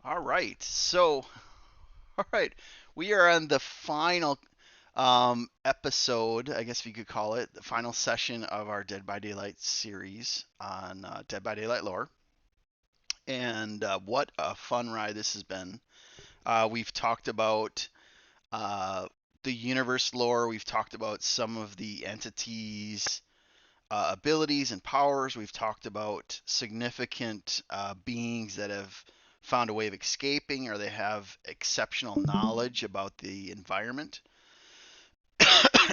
All right. All right. We are on the final episode, I guess if you could call it, the final session of our Dead by Daylight series on Dead by Daylight lore. And what a fun ride this has been. We've talked about uh, the universe lore, we've talked about some of the entities' abilities and powers. We've talked about significant beings that have found a way of escaping or they have exceptional knowledge about the environment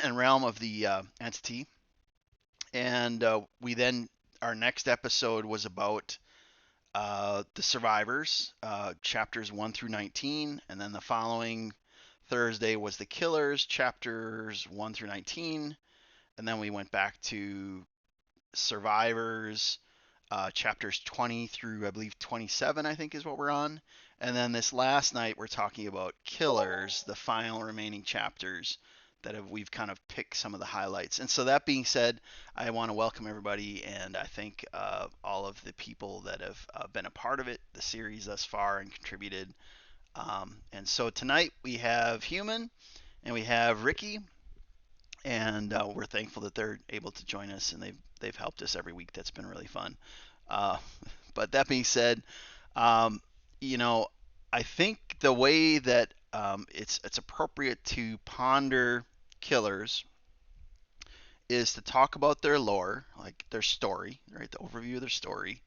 and realm of the entity. And we then, our next episode was about the survivors, chapters 1 through 19. And then the following Thursday was the killers, chapters 1 through 19. And then we went back to survivors, chapters 20 through I believe 27, I think is what we're on. And then this last night we're talking about killers, the final remaining chapters we've kind of picked some of the highlights. And so that being said, I want to welcome everybody and I thank all of the people that have been a part of it, the series thus far, and contributed. And so tonight we have Human and we have Ricky, and we're thankful that they're able to join us, and they've helped us every week. That's been really fun. Uh, but that being said, um, you know, I think the way that it's appropriate to ponder killers is to talk about their lore, like their story, right? The overview of their story,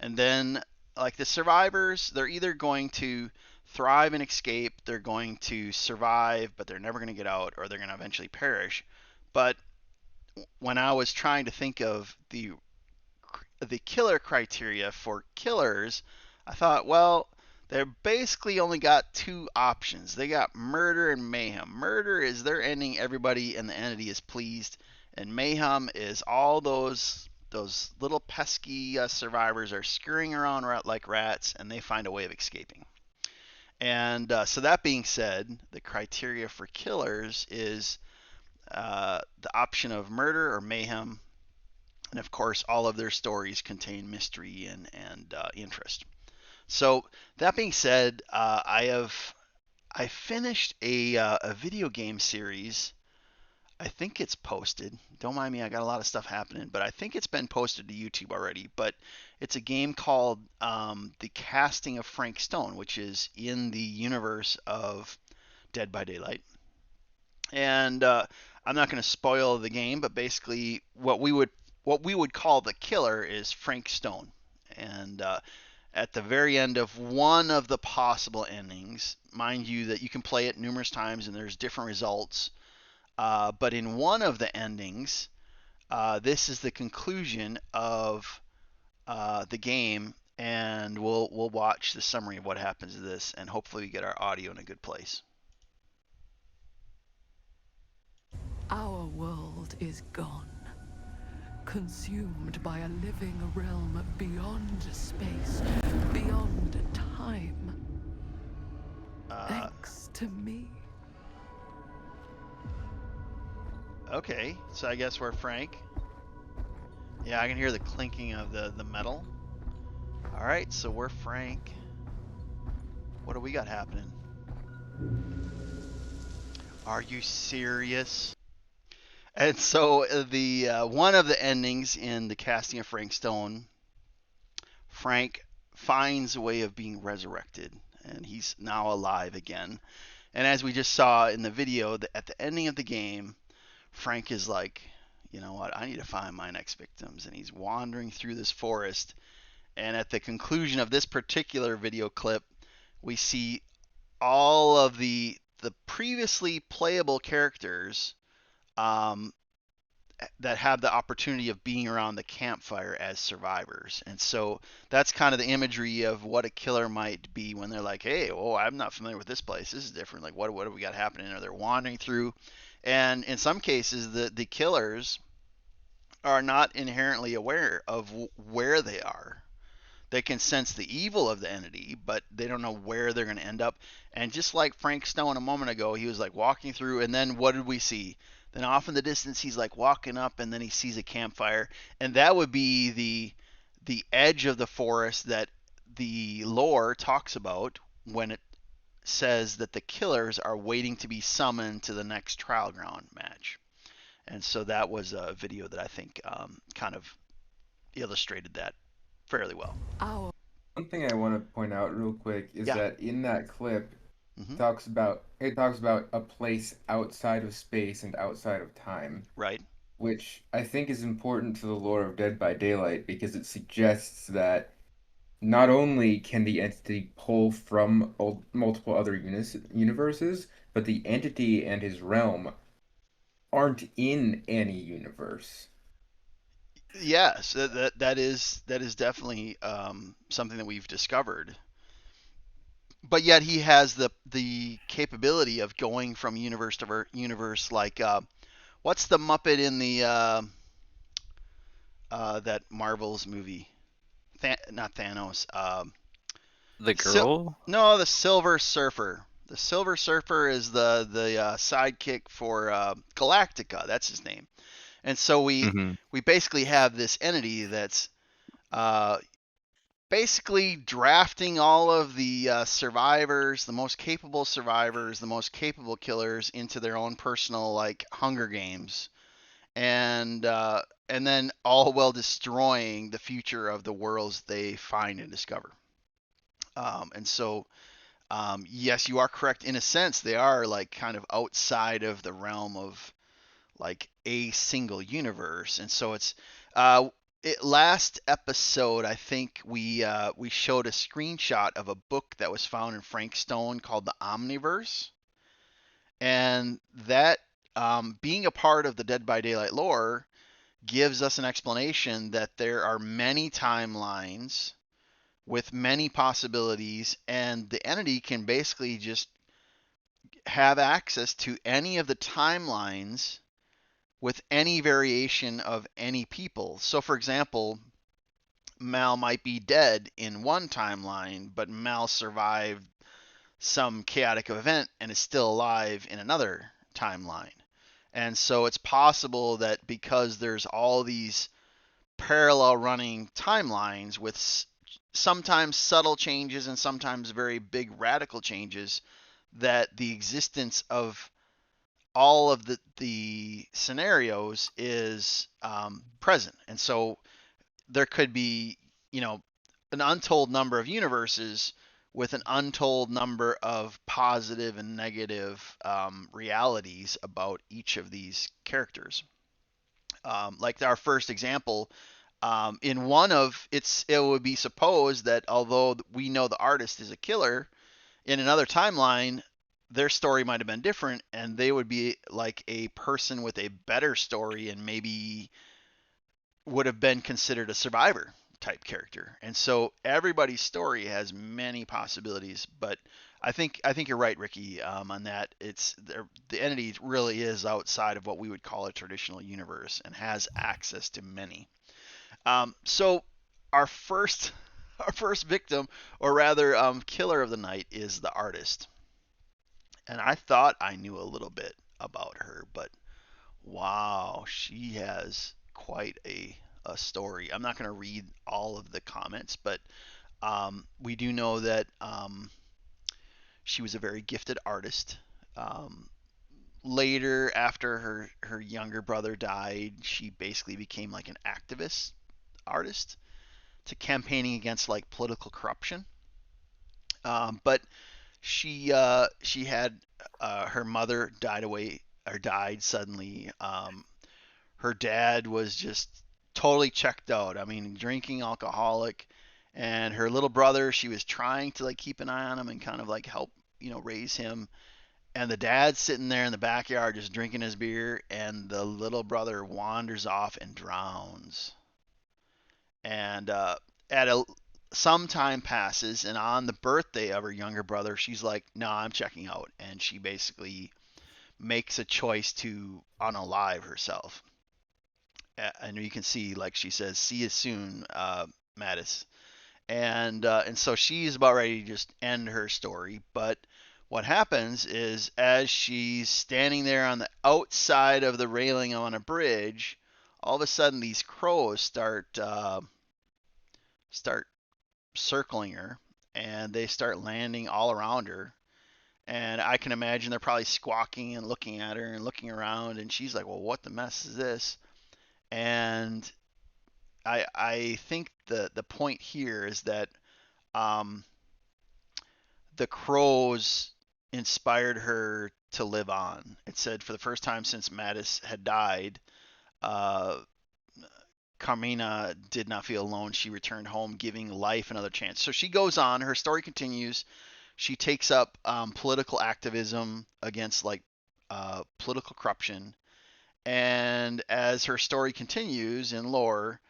and then like the survivors, they're either going to thrive and escape, they're going to survive, but they're never going to get out, or they're going to eventually perish. But when I was trying to think of the killer criteria for killers, I thought, well, they're basically only got two options. They got murder and mayhem. Murder is they're ending everybody and the entity is pleased, and mayhem is all those little pesky survivors are scurrying around like rats, and they find a way of escaping. And so that being said, the criteria for killers is the option of murder or mayhem, and of course, all of their stories contain mystery and interest. So that being said, I finished a video game series. I think it's posted. Don't mind me, I got a lot of stuff happening, but I think it's been posted to YouTube already. But it's a game called The Casting of Frank Stone, which is in the universe of Dead by Daylight. And I'm not going to spoil the game, but basically what we would call the killer is Frank Stone. And at the very end of one of the possible endings, mind you that you can play it numerous times and there's different results. But in one of the endings, this is the conclusion of the game, and we'll watch the summary of what happens to this, and hopefully we get our audio in a good place. Our world is gone, consumed by a living realm beyond space, beyond time. Uh, Thanks to me. okay, so I guess we're Frank. Yeah, I can hear the clinking of the metal. All right, so we're Frank. What do we got happening? Are you serious? And so the one of the endings in the casting of Frank Stone, Frank finds a way of being resurrected, and he's now alive again. And as we just saw in the video, at the ending of the game, Frank is like, you know what? I need to find my next victims, and he's wandering through this forest. And at the conclusion of this particular video clip, we see all of the previously playable characters um, that have the opportunity of being around the campfire as survivors. And so that's kind of the imagery of what a killer might be when they're like, hey, oh, I'm not familiar with this place. This is different. Like, what do we got happening? Or they're wandering through. And in some cases, the killers are not inherently aware of where they are. They can sense the evil of the entity, but they don't know where they're going to end up. And just like Frank Stone a moment ago, he was like walking through, and then what did we see? Then off in the distance, he's like walking up, and then he sees a campfire, and that would be the edge of the forest that the lore talks about when it says that the killers are waiting to be summoned to the next trial ground match. And so that was a video that I think kind of illustrated that fairly well. Our One thing I want to point out real quick is Yeah. that in that clip Hmm. talks about a place outside of space and outside of time, Right. which I think is important to the lore of Dead by Daylight because it suggests that not only can the entity pull from multiple other universes, but the entity and his realm aren't in any universe. Yes, that is definitely something that we've discovered. But yet he has the capability of going from universe to universe. Like what's the Muppet in the that Marvel's movie? Not Thanos. The Sil- girl? no, the Silver Surfer. The Silver Surfer is the sidekick for Galactica. That's his name. And so Hmm. we basically have this entity that's uh, basically drafting all of the survivors, the most capable survivors, the most capable killers into their own personal like Hunger Games, and then all while destroying the future of the worlds they find and discover. And so yes, you are correct in a sense. They are like kind of outside of the realm of like a single universe, and so it's uh, last episode I think we showed a screenshot of a book that was found in Frank Stone called the Omniverse, and that being a part of the Dead by Daylight lore gives us an explanation that there are many timelines with many possibilities, and the entity can basically just have access to any of the timelines with any variation of any people. So, for example, Mal might be dead in one timeline, but Mal survived some chaotic event and is still alive in another timeline. And so it's possible that because there's all these parallel running timelines with sometimes subtle changes and sometimes very big radical changes, that the existence of all of the scenarios is present, and so there could be an untold number of universes with an untold number of positive and negative realities about each of these characters. Like our first example, in one of it would be supposed that although we know the artist is a killer, in another timeline, their story might have been different, and they would be like a person with a better story and maybe would have been considered a survivor type character. And so everybody's story has many possibilities, but I think you're right, Ricky, on that. The entity really is outside of what we would call a traditional universe and has access to many. So our first our first victim, or rather killer of the night, is the artist. And I thought I knew a little bit about her, but wow, she has quite a story. I'm not going to read all of the comments, but we do know that she was a very gifted artist. Um, Later, after her younger brother died, she basically became like an activist artist to campaigning against like political corruption. But she had her mother died suddenly. Her dad was just totally checked out. I mean, drinking, alcoholic, and her little brother, she was trying to like keep an eye on him and kind of like help raise him. And the dad's sitting there in the backyard just drinking his beer, and the little brother wanders off and drowns. And at a some time passes, and on the birthday of her younger brother, she's like, "No, I'm checking out," and she basically makes a choice to unalive herself. And you can see, like she says, "See you soon, Mattis." And so she's about ready to just end her story. But what happens is, as she's standing there on the outside of the railing on a bridge, all of a sudden these crows start circling her, and they start landing all around her. And I can imagine they're probably squawking and looking at her and looking around, and she's like, "Well, what the mess is this?" And I think the point here is that um, the crows inspired her to live on. It said for the first time since Mattis had died, uh, Carmina did not feel alone. She returned home, giving life another chance. So she goes on. Her story continues. She takes up political activism against like political corruption. And as her story continues in lore,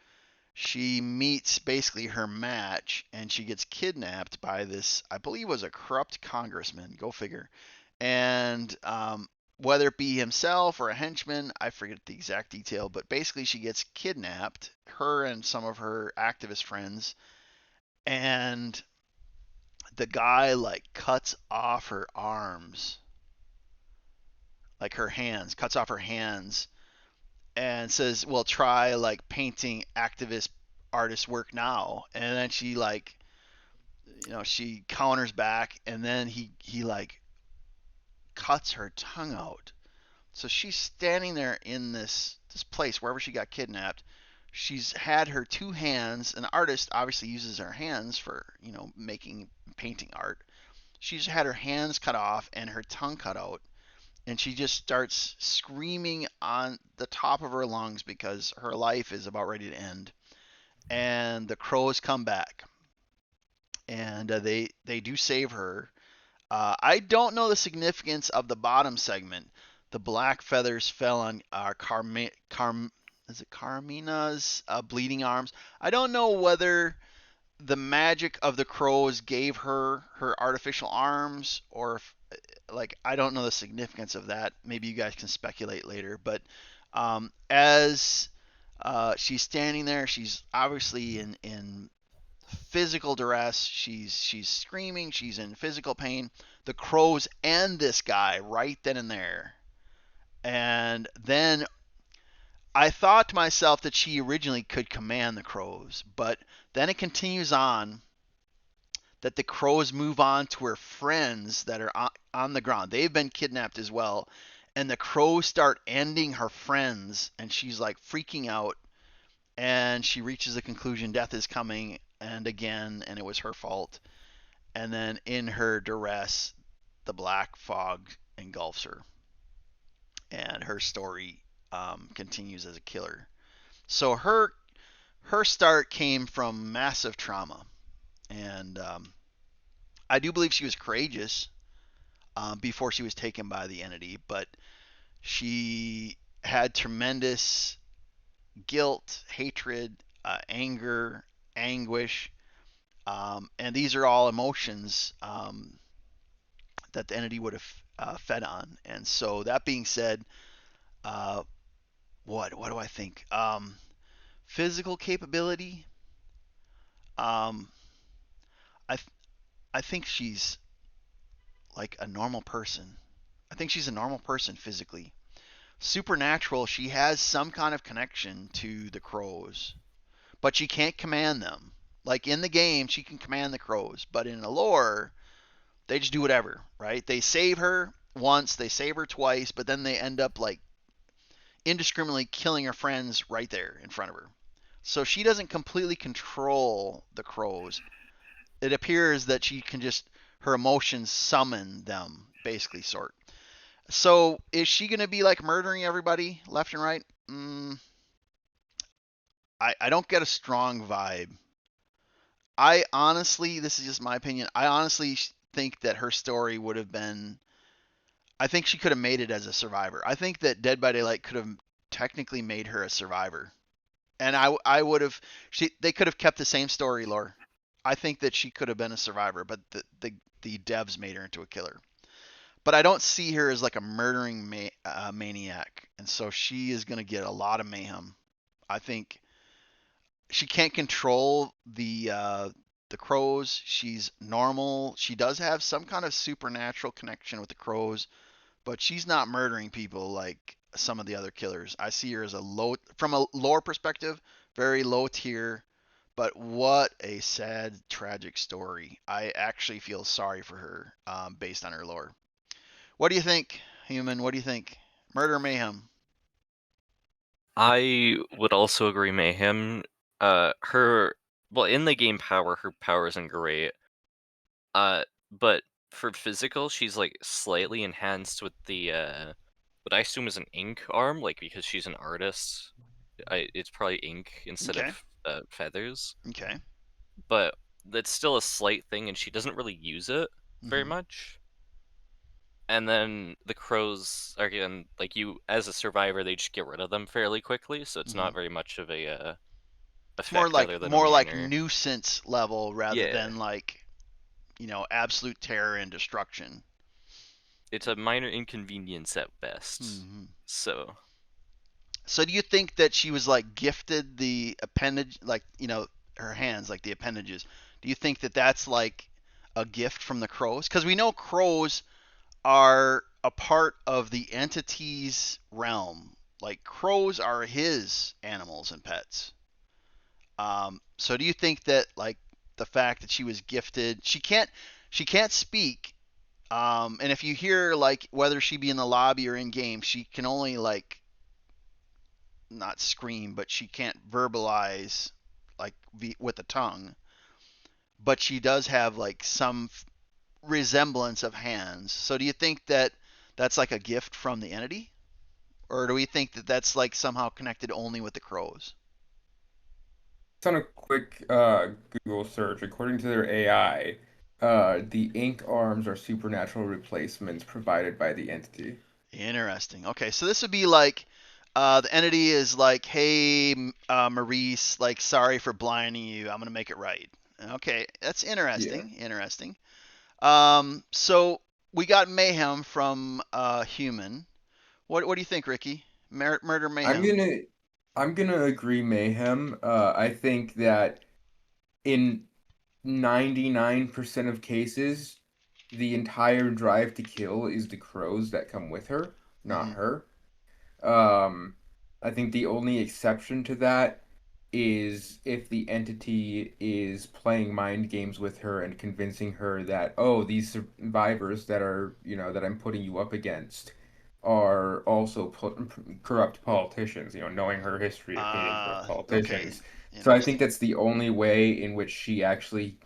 she meets basically her match, and she gets kidnapped by this, I believe, was a corrupt congressman. Go figure. And whether it be himself or a henchman, I forget the exact detail, but basically she gets kidnapped, her and some of her activist friends, and the guy like cuts off her arms, like her hands, cuts off her hands, and says, "Well, try like painting activist artist work now." And then she like, she counters back, and then he like cuts her tongue out. So she's standing there in this place wherever she got kidnapped. She's had her two hands. An artist obviously uses her hands for making painting art. She's had her hands cut off and her tongue cut out, and she just starts screaming on the top of her lungs because her life is about ready to end. And the crows come back, and they do save her. I don't know the significance of the bottom segment. The black feathers fell on is it Carmina's bleeding arms. I don't know whether the magic of the crows gave her her artificial arms, or if, like, I don't know the significance of that. Maybe you guys can speculate later. But as she's standing there, she's obviously in physical duress. She's screaming. She's in physical pain. The crows end this guy right then and there. And then I thought to myself that she originally could command the crows, but then it continues on that the crows move on to her friends that are on the ground. They've been kidnapped as well. And the crows start ending her friends, and she's like freaking out. And she reaches the conclusion death is coming, and again, and it was her fault. And then in her duress, the black fog engulfs her, and her story continues as a killer. So her start came from massive trauma, and I do believe she was courageous before she was taken by the entity, but she had tremendous guilt, hatred, anger, anguish, and these are all emotions that the entity would have fed on. And so, that being said, uh, what do I think? Physical capability. Um, I I think she's like a normal person. I think she's a normal person physically. Supernatural, she has some kind of connection to the crows, but she can't command them. Like in the game, she can command the crows, but in the lore, they just do whatever, right? They save her once, they save her twice, but then they end up like indiscriminately killing her friends right there in front of her. So she doesn't completely control the crows. It appears that she can just, her emotions summon them, basically, sort. So is she going to be like murdering everybody left and right? I don't get a strong vibe. I honestly, this is just my opinion, I honestly think that her story would have been, I think she could have made it as a survivor. I think that Dead by Daylight could have technically made her a survivor. And I would have, they could have kept the same story lore. I think that she could have been a survivor, but the devs made her into a killer. But I don't see her as like a murdering maniac, and so she is going to get a lot of mayhem. I think she can't control the crows. She's normal. She does have some kind of supernatural connection with the crows, but she's not murdering people like some of the other killers. I see her as a low, from a lore perspective, very low tier But what a sad, tragic story. I actually feel sorry for her based on her lore. What do you think, Human? What do you think? Murder Mayhem. I would also agree mayhem. Her well in the game her power isn't great. But for physical, she's like slightly enhanced with the what I assume is an ink arm, like because she's an artist. It's probably ink instead Okay. of feathers. Okay. But that's still a slight thing, and she doesn't really use it very Hmm. much. And then the crows are again like you as a survivor, they just get rid of them fairly quickly, so it's Hmm. not very much of a It's more effect like other than a more like minor. nuisance level rather Yeah, than like absolute terror and destruction. it's a minor inconvenience at best. Hmm. So So do you think that she was like gifted the appendage, like her hands, like the appendages? Do you think that that's like a gift from the crows? Because we know crows are a part of the entity's realm. Like crows are his animals and pets. So do you think that like the fact that she was gifted, she can't speak. And if you hear like whether she be in the lobby or in game, she can only like not scream, but she can't verbalize like with the tongue. But she does have like some resemblance of hands. So do you think that that's like a gift from the entity, or do we think that that's like somehow connected only with the crows? It's on a quick Google search. According to their AI, the ink arms are supernatural replacements provided by the entity. Interesting. Okay, so this would be like the entity is like, hey, Maurice, like, sorry for blinding you. I'm gonna make it right. Okay, that's Yeah. interesting. Interesting. So we got mayhem from human. What do you think, Ricky? Murder I'm mayhem. gonna I'm gonna agree mayhem. I think that in 99% of cases, the entire drive to kill is the crows that come with her, not Mm-hmm. her. Um, I think the only exception to that is if the entity is playing mind games with her and convincing her that, oh, these survivors that that I'm putting you up against are also corrupt politicians, knowing her history of hating corrupt Okay. politicians. So I think Interesting. that's the only way in which she actually,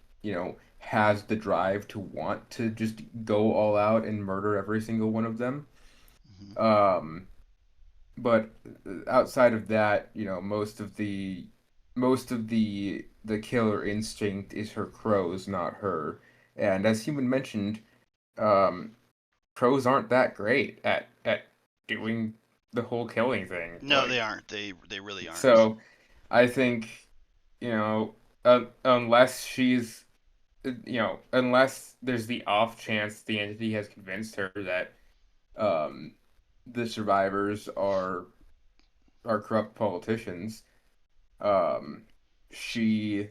has the drive to want to just go all out and murder every single one of them. Hmm. Um, but outside of that, most of the killer instinct is her crows, not her. And as Human mentioned, um, crows aren't that great at doing the whole killing thing. No, they Like, aren't. They really aren't. so I think, unless unless there's the off chance the entity has convinced her that um the survivors are corrupt politicians. Um, she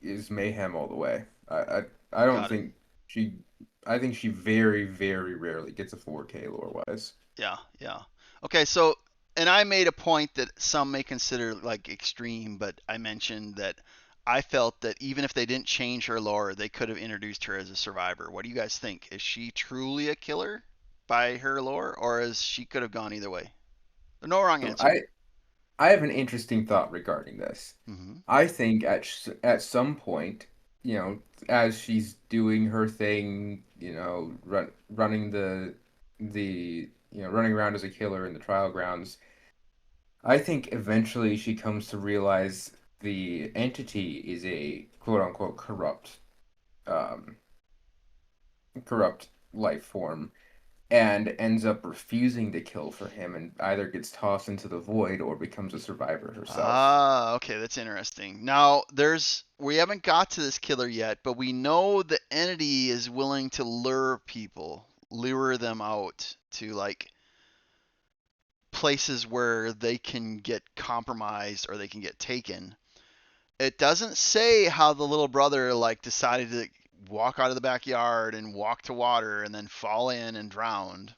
is mayhem all the way. I don't Got it. think she. I think she very, very rarely gets a 4K lore wise. Yeah, yeah. Okay, so and I made a point that some may consider like extreme, but I mentioned that I felt that even if they didn't change her lore, they could have introduced her as a survivor. What do you guys think? Is she truly a killer by her lore, or is she could have gone either way? No wrong So answer. I have an interesting thought regarding this. Hmm. I think at some point, as she's doing her thing, running running around as a killer in the trial grounds, I think eventually she comes to realize the entity is a quote unquote um, corrupt life form and ends up refusing to kill for him and either gets tossed into the void or becomes a survivor herself. Ah, okay, that's interesting. Now, we haven't got to this killer yet, but we know the entity is willing to lure them out to like places where they can get compromised or they can get taken. It doesn't say how the little brother like decided to walk out of the backyard and walk to water and then fall in and drowned.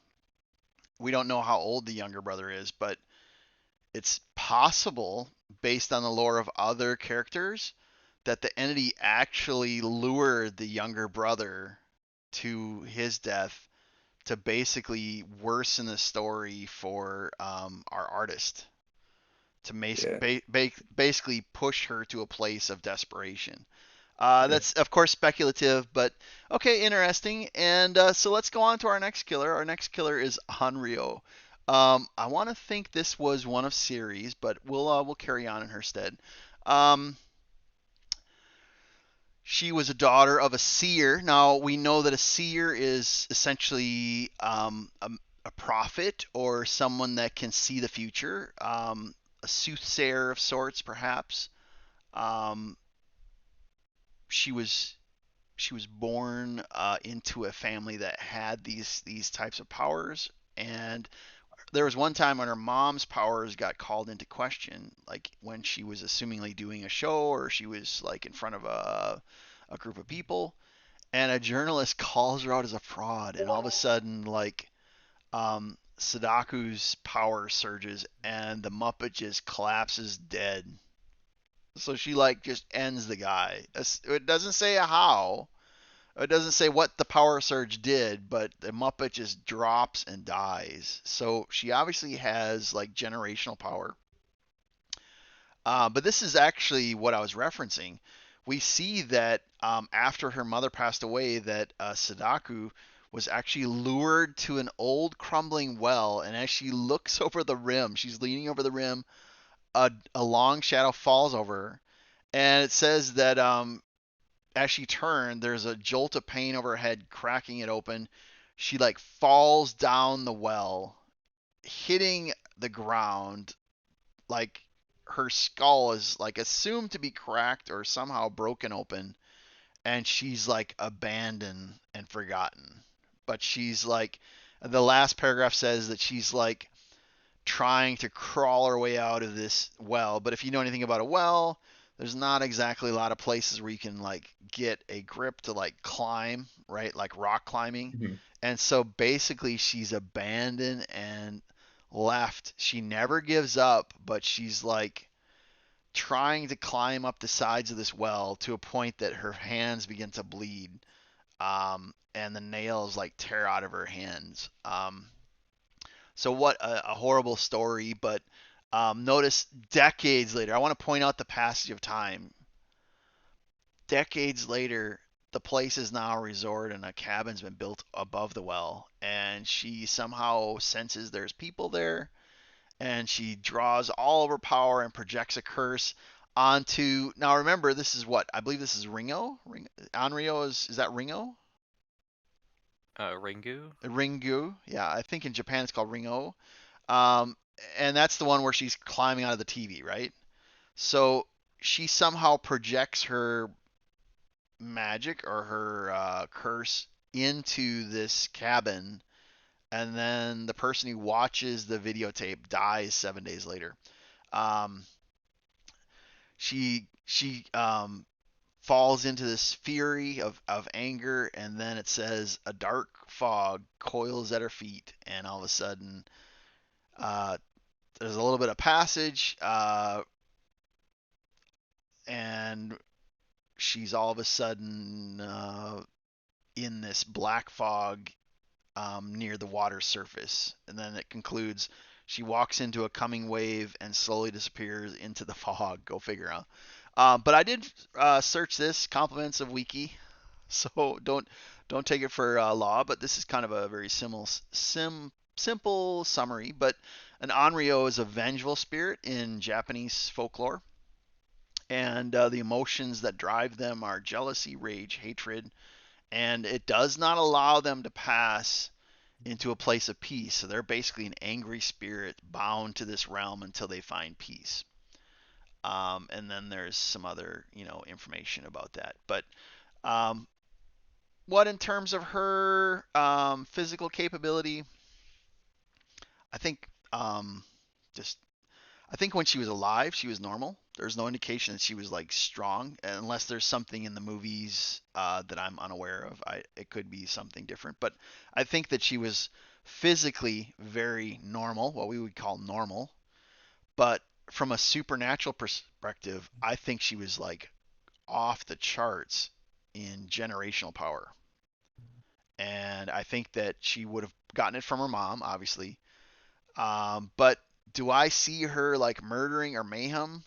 We don't know how old the younger brother is, but it's possible based on the lore of other characters, that the entity actually lured the younger brother to his death to basically worsen the story for our artist, to Yeah. basically push her to a place of desperation. Yeah. That's of course speculative, but okay, interesting. And so let's go on to our next killer. Our next killer is Hanryo. I want to think this was one of series, but we'll carry on in her stead. Um, she was a daughter of a seer. Now we know that a seer is essentially a prophet or someone that can see the future, a soothsayer of sorts, perhaps. Um, she was she was born into a family that had these types of powers, and there was one time when her mom's powers got called into question, like when she was assumingly doing a show or she was like in front of a group of people, and a journalist calls her out as a fraud, and all of a sudden like Sadaku's power surges and the Muppet just collapses dead. So she like just ends the guy. It doesn't say how, it doesn't say what the power surge did, but the Muppet just drops and dies. So she obviously has like generational power. But this is actually what I was referencing. We see that after her mother passed away, that Sadako was actually lured to an old crumbling well, and as she looks over the rim, she's leaning over the rim. A long shadow falls over her, and it says that as she turned, there's a jolt of pain over her head, cracking it open. She like falls down the well, hitting the ground. Like her skull is like assumed to be cracked or somehow broken open, and she's like abandoned and forgotten. But she's like, the last paragraph says that she's like trying to crawl her way out of this well. But if you know anything about a well, there's not exactly a lot of places where you can like get a grip to like climb, right? Like rock climbing. Mhm. And so basically she's abandoned and left. She never gives up, but she's like trying to climb up the sides of this well to a point that her hands begin to bleed. And the nails like tear out of her hands. So what a horrible story, but notice decades later, I want to point out the passage of time. Decades later, the place is now a resort and a cabin's been built above the well, and she somehow senses there's people there, and she draws all of her power and projects a curse onto. Now remember, this is what I believe this is Ringo. Anrio is that Ringo? Ringu. Ringu, yeah. I think in Japan it's called Ringo. Um, and that's the one where she's climbing out of the TV, right? So she somehow projects her magic or her curse into this cabin, and then the person who watches the videotape dies 7 days later. Um, she falls into this fury of anger, and then it says a dark fog coils at her feet, and all of a sudden uh, there's a little bit of passage, and she's all of a sudden in this black fog near the water surface. And then it concludes she walks into a coming wave and slowly disappears into the fog. Go figure out. But I did search this compliments of Wiki, so don't take it for law. But this is kind of a very simple summary. But an Onryo is a vengeful spirit in Japanese folklore, and the emotions that drive them are jealousy, rage, hatred, and it does not allow them to pass into a place of peace. So they're basically an angry spirit bound to this realm until they find peace. And then there's some other, information about that. But um, what in terms of her physical capability, I think just I think when she was alive, she was normal. There's no indication that she was like strong, unless there's something in the movies that I'm unaware of. It could be something different, but I think that she was physically very normal, what we would call normal. But from a supernatural perspective, I think she was like off the charts in generational power. And I think that she would have gotten it from her mom, obviously. But do I see her like murdering or mayhem?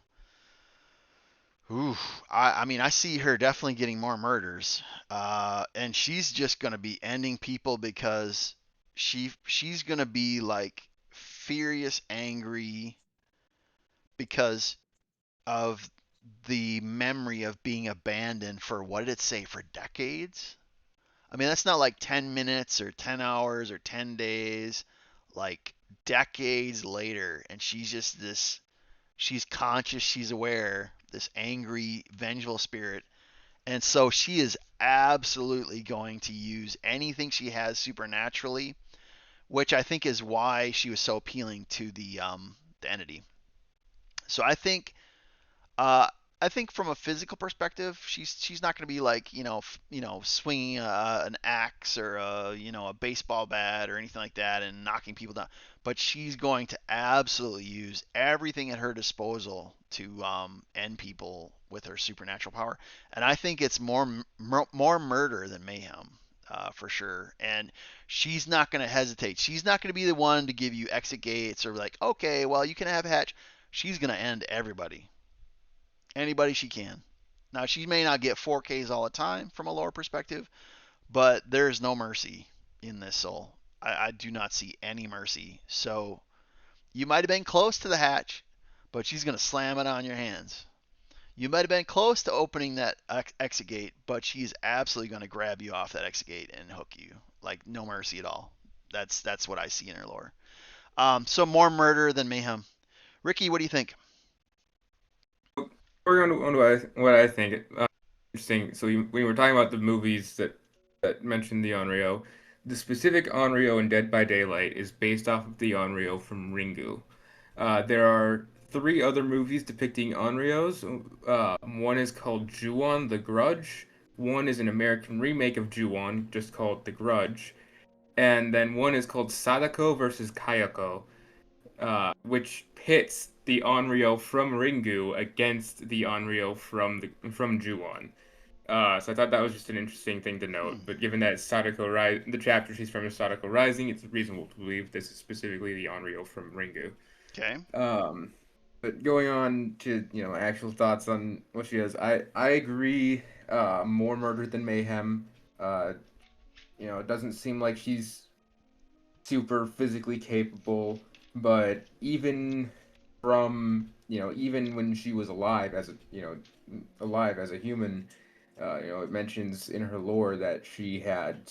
Ooh, I mean, I see her definitely getting more murders, and she's just gonna be ending people because she's gonna be like furious, angry because of the memory of being abandoned for what did it say for decades? I mean, that's not like 10 minutes or 10 hours or 10 days, like decades later, and she's just this she's conscious, she's aware, this angry, vengeful spirit. And so she is absolutely going to use anything she has supernaturally, which I think is why she was so appealing to the entity. So uh, I think from a physical perspective, she's not going to be like swinging an axe or a baseball bat or anything like that and knocking people down. But she's going to absolutely use everything at her disposal to end people with her supernatural power. And I think it's more murder than mayhem. For sure, and she's not going to hesitate. She's not going to be the one to give you exit gates or like, okay, well, you can have a hatch. She's going to end everybody, anybody she can. Now, she may not get 4Ks all the time from a lore perspective, but there's no mercy in this soul. I do not see any mercy. So you might have been close to the hatch, but she's going to slam it on your hands. You might have been close to opening that exit gate, but she's absolutely going to grab you off that exit gate and hook you. Like, no mercy at all. That's what I see in her lore. So more murder than mayhem. Ricky, what do you think? Going on to what I think, interesting. So we were talking about the movies that mentioned the Onryo. The specific Onryo in Dead by Daylight is based off of the Onryo from Ringu. There are three other movies depicting Onryos. One is called Ju-on: The Grudge. One is an American remake of Ju-on, just called The Grudge. And then one is called Sadako versus Kayako, which pits the Onryo from Ringu against the Onryo from Ju-on. So I thought that was just an interesting thing to note. Hmm. But given that Sadako Rise, the chapter she's from is Sadako Rising, it's reasonable to believe this is specifically the Onryo from Ringu. Okay. Um, but going on to actual thoughts on what she does, I agree. More murder than mayhem. Uh, it doesn't seem like she's super physically capable, but even when she was alive as a human, it mentions in her lore that she had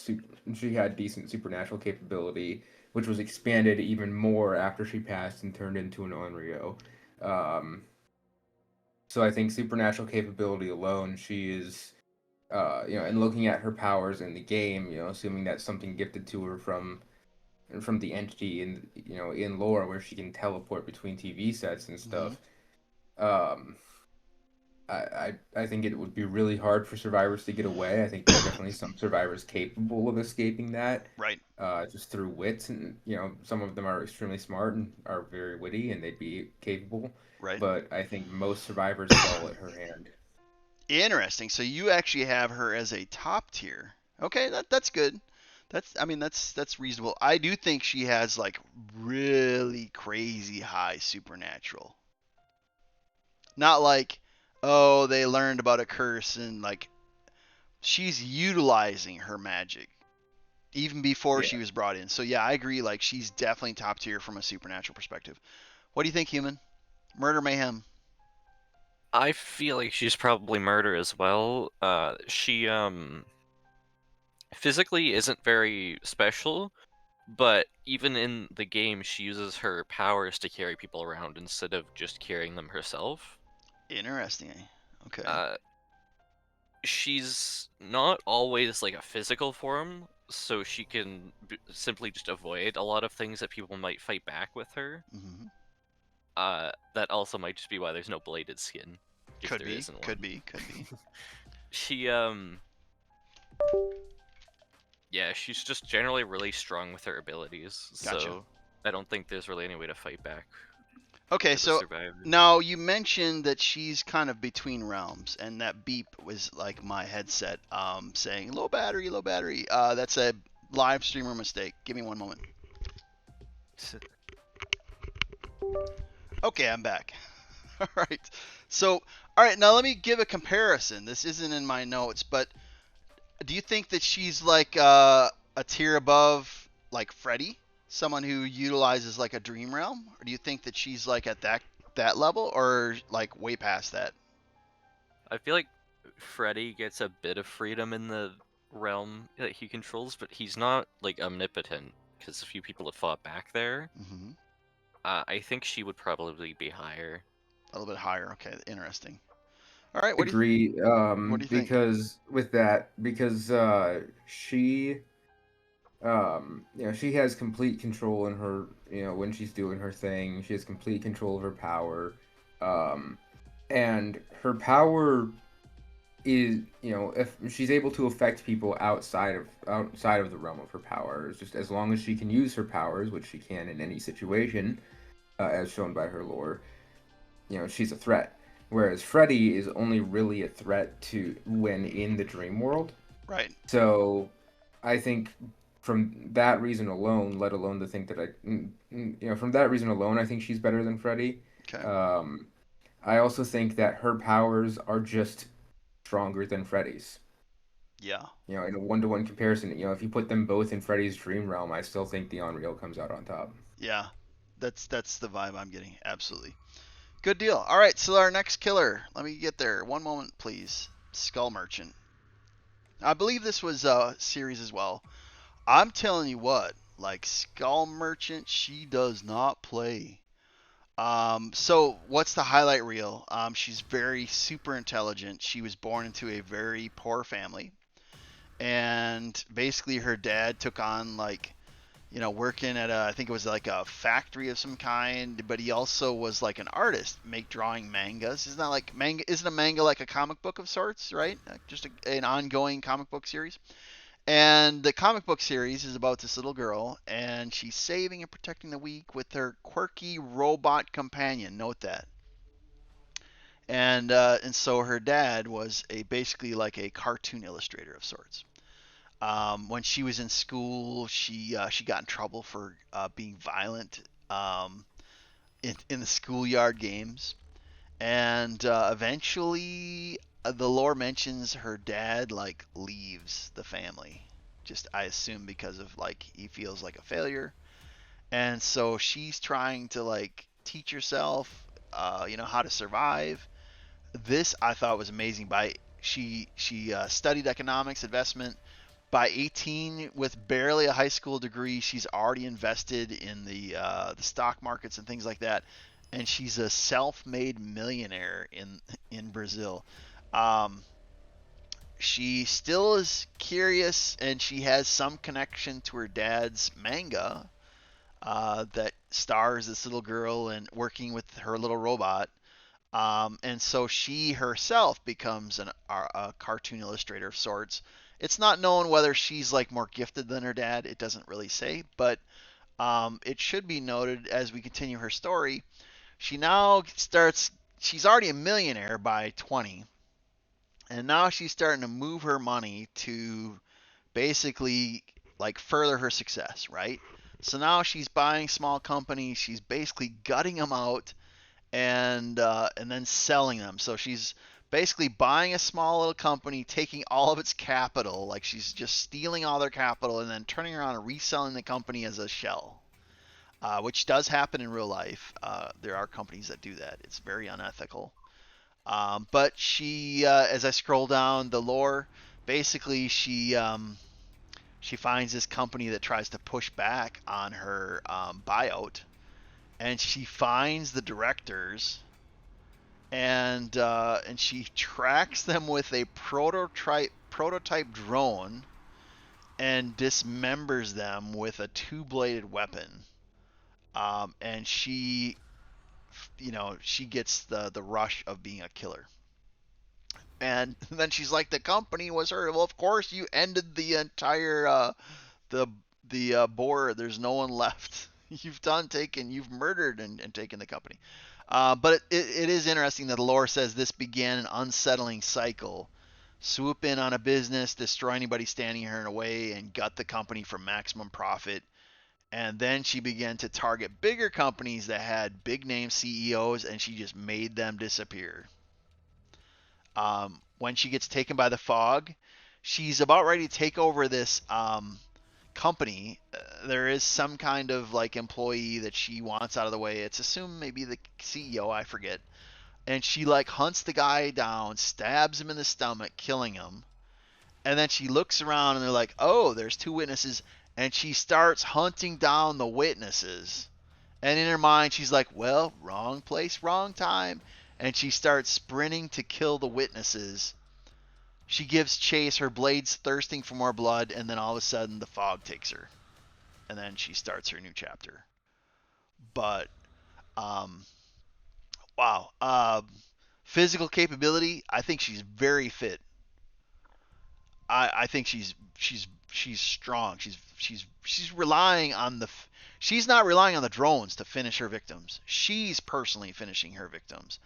decent supernatural capability, which was expanded even more after she passed and turned into an Onryo. Um, so I think supernatural capability alone, she is, and looking at her powers in the game, assuming that's something gifted to her from the entity in lore where she can teleport between TV sets and Hmm. stuff. Um, I think it would be really hard for survivors to get away. I think there are definitely some survivors capable of escaping that, Right. just through wits, and some of them are extremely smart and are very witty, and they'd be capable. Right. But I think most survivors fall at her hand. Interesting. So you actually have her as a top tier. Okay, that's good. That's reasonable. I do think she has like really crazy high supernatural. Not like, oh, they learned about a curse and like she's utilizing her magic even before she Yeah. was brought in. So yeah, I agree. Like she's definitely top tier from a supernatural perspective. What do you think, human? Murder mayhem. I feel like she's probably murder as well. She physically isn't very special, but even in the game, she uses her powers to carry people around instead of just carrying them herself. Interesting. Okay. Uh, she's not always like a physical form, so she can simply just avoid a lot of things that people might fight back with her. Hmm. That also might just be why there's no bladed skin, if Could there be. isn't Could one. be. Could be. She yeah, she's just generally really strong with her abilities, Gotcha. so I don't think there's really any way to fight back. Okay, for the so survivors. now you mentioned that she's kind of between realms, and that beep was like my headset saying low battery, low battery. That's a live streamer mistake. Give me one moment. Okay, I'm back. All right. So, all right, now let me give a comparison. This isn't in my notes, but do you think that she's like a tier above like Freddy, someone who utilizes like a dream realm, or do you think that she's like at that level, or like way past that? I feel like Freddy gets a bit of freedom in the realm that he controls, but he's not like omnipotent because a few people have fought back there. Mm-hmm. I think she would probably be higher. A little bit higher. Okay, interesting. All right, Agree, what do you think? because with that, because she she has complete control in her, when she's doing her thing, she has complete control of her power. Um, and her power is, if she's able to affect people outside of the realm of her power, it's just as long as she can use her powers, which she can in any situation, as shown by her lore, she's a threat. Whereas Freddy is only really a threat to when in the dream world. Right. So I think from that reason alone, let alone the think that from that reason alone, I think she's better than Freddy. Okay. Um, I also think that her powers are just stronger than Freddy's. Yeah. In a one-to-one comparison, if you put them both in Freddy's dream realm, I still think the Unreal comes out on top. Yeah. That's the vibe I'm getting. Absolutely. Good deal. All right, so our next killer. Let me get there. One moment, please. Skull Merchant. I believe this was a series as well. I'm telling you what, like Skull Merchant, she does not play. So what's the highlight reel? She's very super intelligent. She was born into a very poor family, and basically her dad took on like, working at I think it was like a factory of some kind, but he also was like an artist, make drawing mangas. Isn't that like manga? Isn't a manga like a comic book of sorts, right? Just an ongoing comic book series. And the comic book series is about this little girl, and she's saving and protecting the weak with her quirky robot companion. Note that. And so her dad was a basically like a cartoon illustrator of sorts. When she was in school, she got in trouble for being violent in the schoolyard games, and eventually the lore mentions her dad like leaves the family. Just I assume because of like he feels like a failure, and so she's trying to like teach herself, how to survive. This I thought was amazing. She studied economics, investment. By 18, with barely a high school degree, she's already invested in the stock markets and things like that, and she's a self-made millionaire in Brazil. Um, she still is curious, and she has some connection to her dad's manga that stars this little girl and working with her little robot. And so she herself becomes a cartoon illustrator of sorts. It's not known whether she's like more gifted than her dad. It doesn't really say, but it should be noted as we continue her story. She now starts. She's already a millionaire by 20, and now she's starting to move her money to basically like further her success, right? So now she's buying small companies. She's basically gutting them out and then selling them. So she's basically buying a small little company, taking all of its capital, like she's just stealing all their capital, and then turning around and reselling the company as a shell, which does happen in real life. There are companies that do that. It's very unethical. But she, as I scroll down the lore, basically she finds this company that tries to push back on her buyout, and she finds the directors, and she tracks them with a prototype drone and dismembers them with a two-bladed weapon. And she gets the rush of being a killer. And then she's like, the company was her. Well, of course you ended the entire the board. There's no one left. you've murdered and taken the company. But it is interesting that the lore says this began an unsettling cycle. Swoop in on a business, destroy anybody standing in her way, and gut the company for maximum profit. And then she began to target bigger companies that had big name CEOs, and she just made them disappear. When she gets taken by the fog, she's about ready to take over this company. There is some kind of like employee that she wants out of the way. It's assumed maybe the CEO, I forget. And she like hunts the guy down, stabs him in the stomach, killing him. And then she looks around and they're like, "Oh, there's two witnesses." And she starts hunting down the witnesses. And in her mind, she's like, "Well, wrong place, wrong time." And she starts sprinting to kill the witnesses. She gives chase, her blades thirsting for more blood, and then all of a sudden the fog takes her. And then she starts her new chapter. But um, wow, physical capability, I think she's very fit. I think she's strong. She's relying on she's not relying on the drones to finish her victims. She's personally finishing her victims.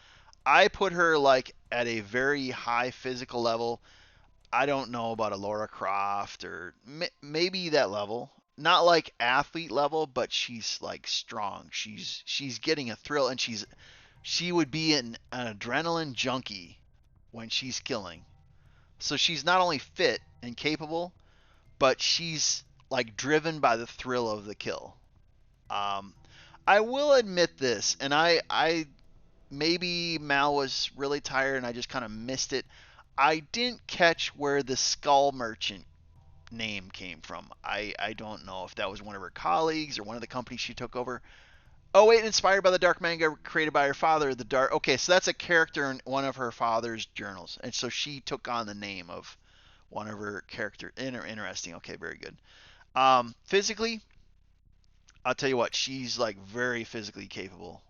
I put her like at a very high physical level. I don't know about a Laura Croft or maybe that level. Not like athlete level, but she's like strong. She's getting a thrill, and she would be an adrenaline junkie when she's killing. So she's not only fit and capable, but she's like driven by the thrill of the kill. Um, I will admit this, and I maybe Mal was really tired and I just kind of missed it. I didn't catch where the Skull Merchant name came from. I don't know if that was one of her colleagues or one of the companies she took over. Oh wait, inspired by the dark manga created by her father, the dark. Okay, so that's a character in one of her father's journals, and so she took on the name of one of her characters. Interesting. Okay, very good. Physically, I'll tell you what, she's like very physically capable.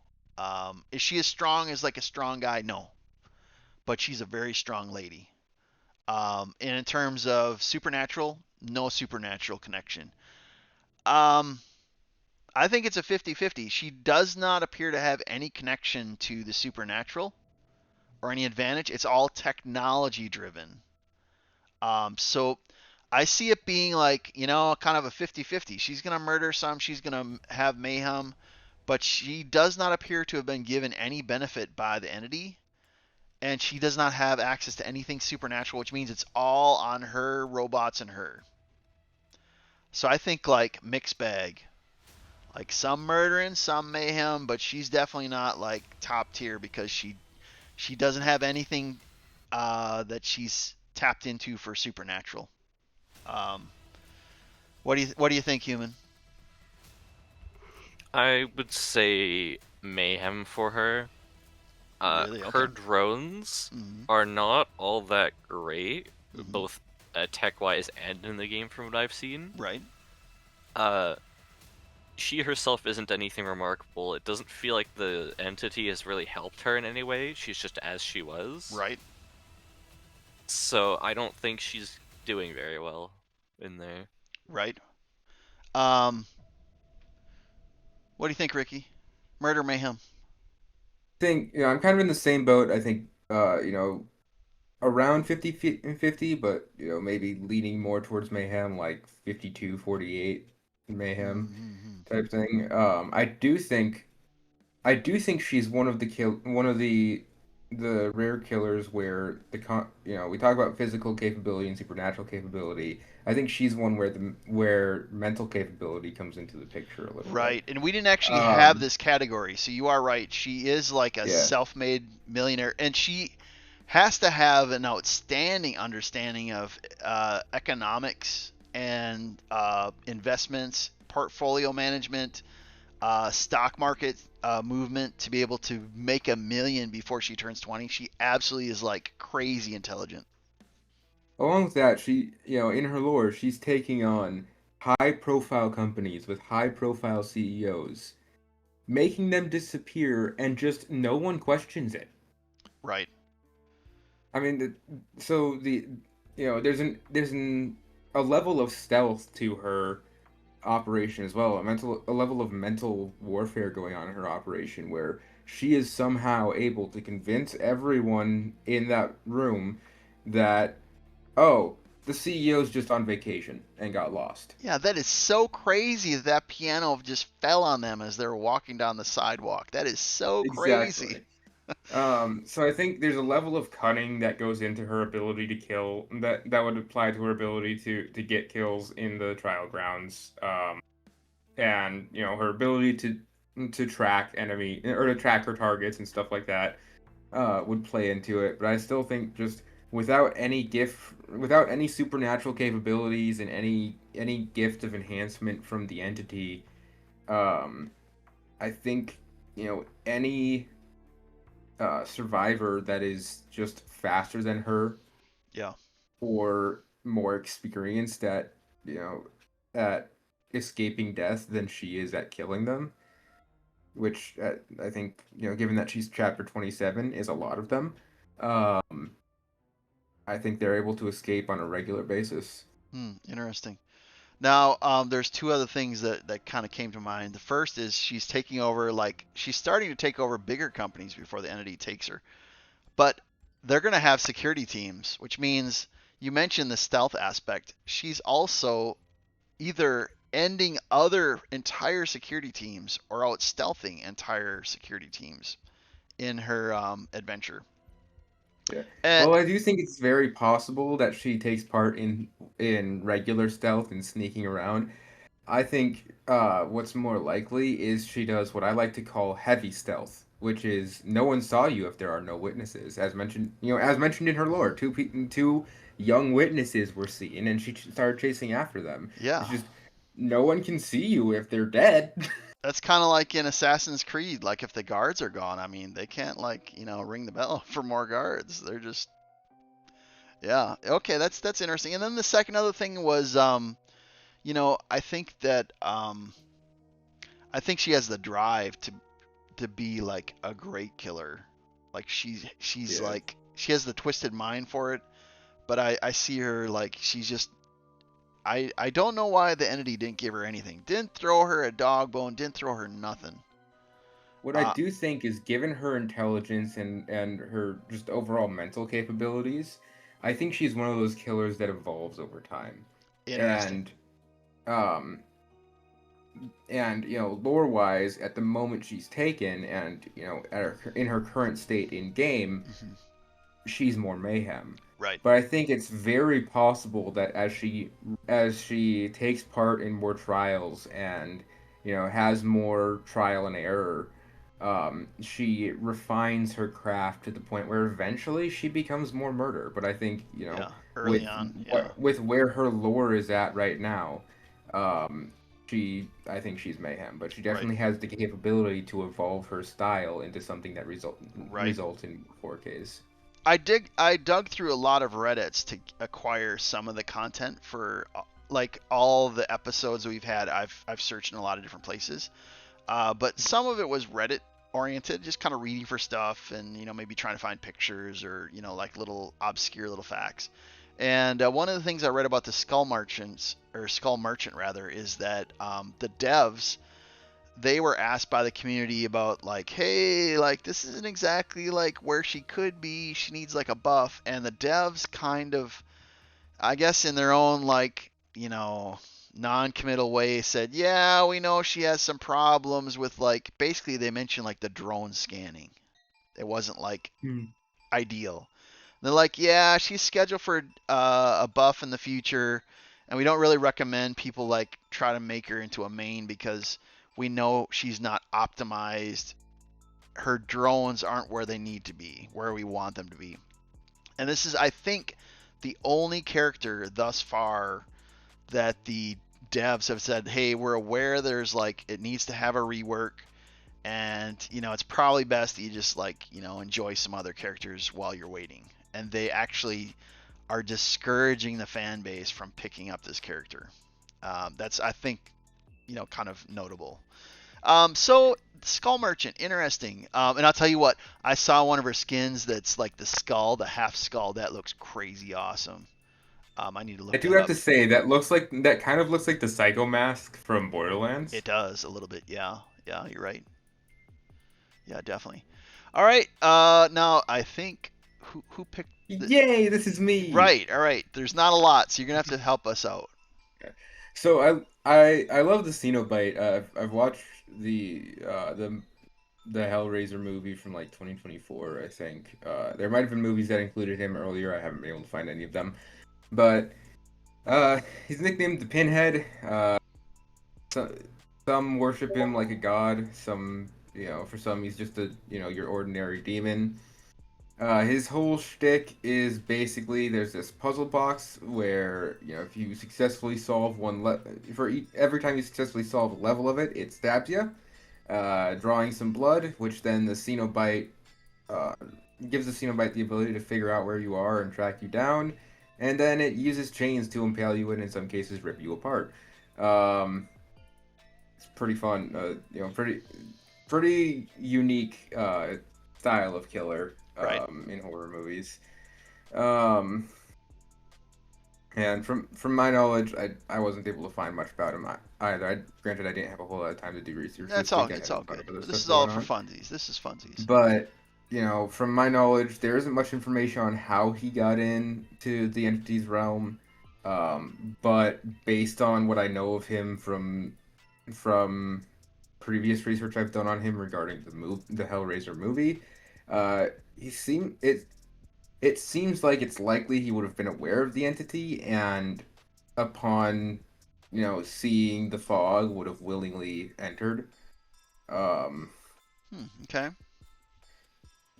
Is she as strong as like a strong guy? No, but she's a very strong lady. And in terms of supernatural, no supernatural connection. Um, I think it's a 50-50. She does not appear to have any connection to the supernatural or any advantage. It's all technology driven. So I see it being like, kind of a 50-50. She's going to murder some, she's going to have mayhem, but she does not appear to have been given any benefit by the entity. And she does not have access to anything supernatural, which means it's all on her robots and her. So I think like mixed bag. Like some murdering, some mayhem, but she's definitely not like top tier because she doesn't have anything that she's tapped into for supernatural. Um, what do you think, human? I would say mayhem for her. Really? Her Okay. drones Mm-hmm. are not all that great, Mm-hmm. both tech-wise and in the game from what I've seen. Right. Uh, she herself isn't anything remarkable. It doesn't feel like the entity has really helped her in any way. She's just as she was. Right. So I don't think she's doing very well in there. Right. Um, what do you think, Ricky? Murder mayhem. Think, I'm kind of in the same boat. I think, around 50-50, but, maybe leaning more towards mayhem, like 52-48 mayhem Mm-hmm. type thing. I do think she's one of the rare killers where we talk about physical capability and supernatural capability. I think she's one where mental capability comes into the picture a little bit. Right, and we didn't actually have Um, this category, so you are right. She is like a yeah. self-made millionaire, and she has to have an outstanding understanding of economics and investments, portfolio management, stock market movement to be able to make a million before she turns 20. She absolutely is like crazy intelligent. Along with that, in her lore, she's taking on high-profile companies with high-profile CEOs, making them disappear, and just no one questions it. Right. I mean, so there's a level of stealth to her, operation as well, a level of mental warfare going on in her operation where she is somehow able to convince everyone in that room that, oh, the CEO's just on vacation and got lost. Yeah, that is so crazy that piano just fell on them as they were walking down the sidewalk. That is so crazy. Exactly. So I think there's a level of cunning that goes into her ability to kill that would apply to her ability to get kills in the trial grounds. And her ability to track enemy or to track her targets and stuff like that would play into it. But I still think just without any supernatural capabilities and any gift of enhancement from the entity, um, I think any survivor that is just faster than her Yeah. or more experienced at escaping death than she is at killing them, which I think given that she's chapter 27 is a lot of them. um I think they're able to escape on a regular basis. Interesting. Now, there's two other things that kind of came to mind. The first is she's taking over, like, she's starting to take over bigger companies before the entity takes her. But they're going to have security teams, which means you mentioned the stealth aspect. She's also either ending other entire security teams or out stealthing entire security teams in her adventure. Yeah. And Well, I do think it's very possible that she takes part in regular stealth and sneaking around. I think what's more likely is she does what I like to call heavy stealth, which is no one saw you if there are no witnesses. As mentioned in her lore, two young witnesses were seen, and she started chasing after them. yeah, It's just no one can see you if they're dead. that's kind of like in Assassin's Creed. Like if the guards are gone, I mean, they can't ring the bell for more guards. They're just yeah. Okay, that's interesting. And then the second other thing was I think that I think she has the drive to be like a great killer. Like she's Yeah. like she has the twisted mind for it, but I see her like she's just I don't know why the entity didn't give her anything. Didn't throw her a dog bone, didn't throw her nothing. What I Uh do think is, given her intelligence and her just overall mental capabilities, I think she's one of those killers that evolves over time. Interesting. And um lore wise, at the moment she's taken, and in her current state in game, Hmm. she's more mayhem. Right. But I think it's very possible that as she takes part in more trials and has more trial and error, she refines her craft to the point where eventually she becomes more murder. But I think Yeah. Early with on. Yeah. with where her lore is at right now, um, I think she's mayhem, but she Right. definitely has the capability to evolve her style into something that Right. results in 4Ks. I dug through a lot of Reddits to acquire some of the content for like all the episodes we've had. I've searched in a lot of different places. But some of it was Reddit oriented, just kind of reading for stuff and maybe trying to find pictures or like little obscure little facts. And one of the things I read about the Skull Merchant rather, is that the devs, they were asked by the community about like, hey, like this isn't exactly like where she could be. She needs like a buff, and the devs kind of, I guess, in their own like non-committal way said, yeah, we know she has some problems with like basically they mentioned like the drone scanning. It wasn't like Hmm. ideal. They're like, yeah, she's scheduled for a buff in the future, and we don't really recommend people like try to make her into a main because we know she's not optimized. Her drones aren't where they need to be, where we want them to be. And this is, I think, the only character thus far that the devs have said, hey, we're aware there's like it needs to have a rework, and it's probably best that you just like enjoy some other characters while you're waiting. And they actually are discouraging the fan base from picking up this character. That's, I think, kind of notable. So Skull Merchant, interesting. And I'll tell you what, I saw one of her skins that's like the skull, the half skull. That looks crazy awesome. I need to I look do that have up. to say that kind of looks like the Psycho Mask from Borderlands. It does a little bit. Yeah, yeah, you're right. Yeah, definitely. All right. Now I think who picked the Yay, this is me. right. All right. There's not a lot, so you're gonna have to help us out. So I love the Cenobite. I've watched the Hellraiser movie from like 2024, I think. There might have been movies that included him earlier. I haven't been able to find any of them. But he's nicknamed the Pinhead. So, some worship him like a god. Some, for some he's just your ordinary demon. His whole shtick is basically there's this puzzle box where if you successfully solve every time you successfully solve a level of it, it stabs you, drawing some blood, which then the Cenobite uh, gives the Cenobite the ability to figure out where you are and track you down, and then it uses chains to impale you and in some cases rip you apart. Um, it's pretty fun, pretty unique style of killer Right. in horror movies. Um, and from my knowledge, I wasn't able to find much about him either. Granted, I didn't have a whole lot of time to do research That's this all. week. I It's had all a lot of good. other This stuff is all going for on. funsies. This is funsies. But from my knowledge, there isn't much information on how he got into the entity's realm. But based on what I know of him from previous research I've done on him regarding the Hellraiser movie, uh, he seemed it seems like it's likely he would have been aware of the entity and upon seeing the fog would have willingly entered. Um, Okay.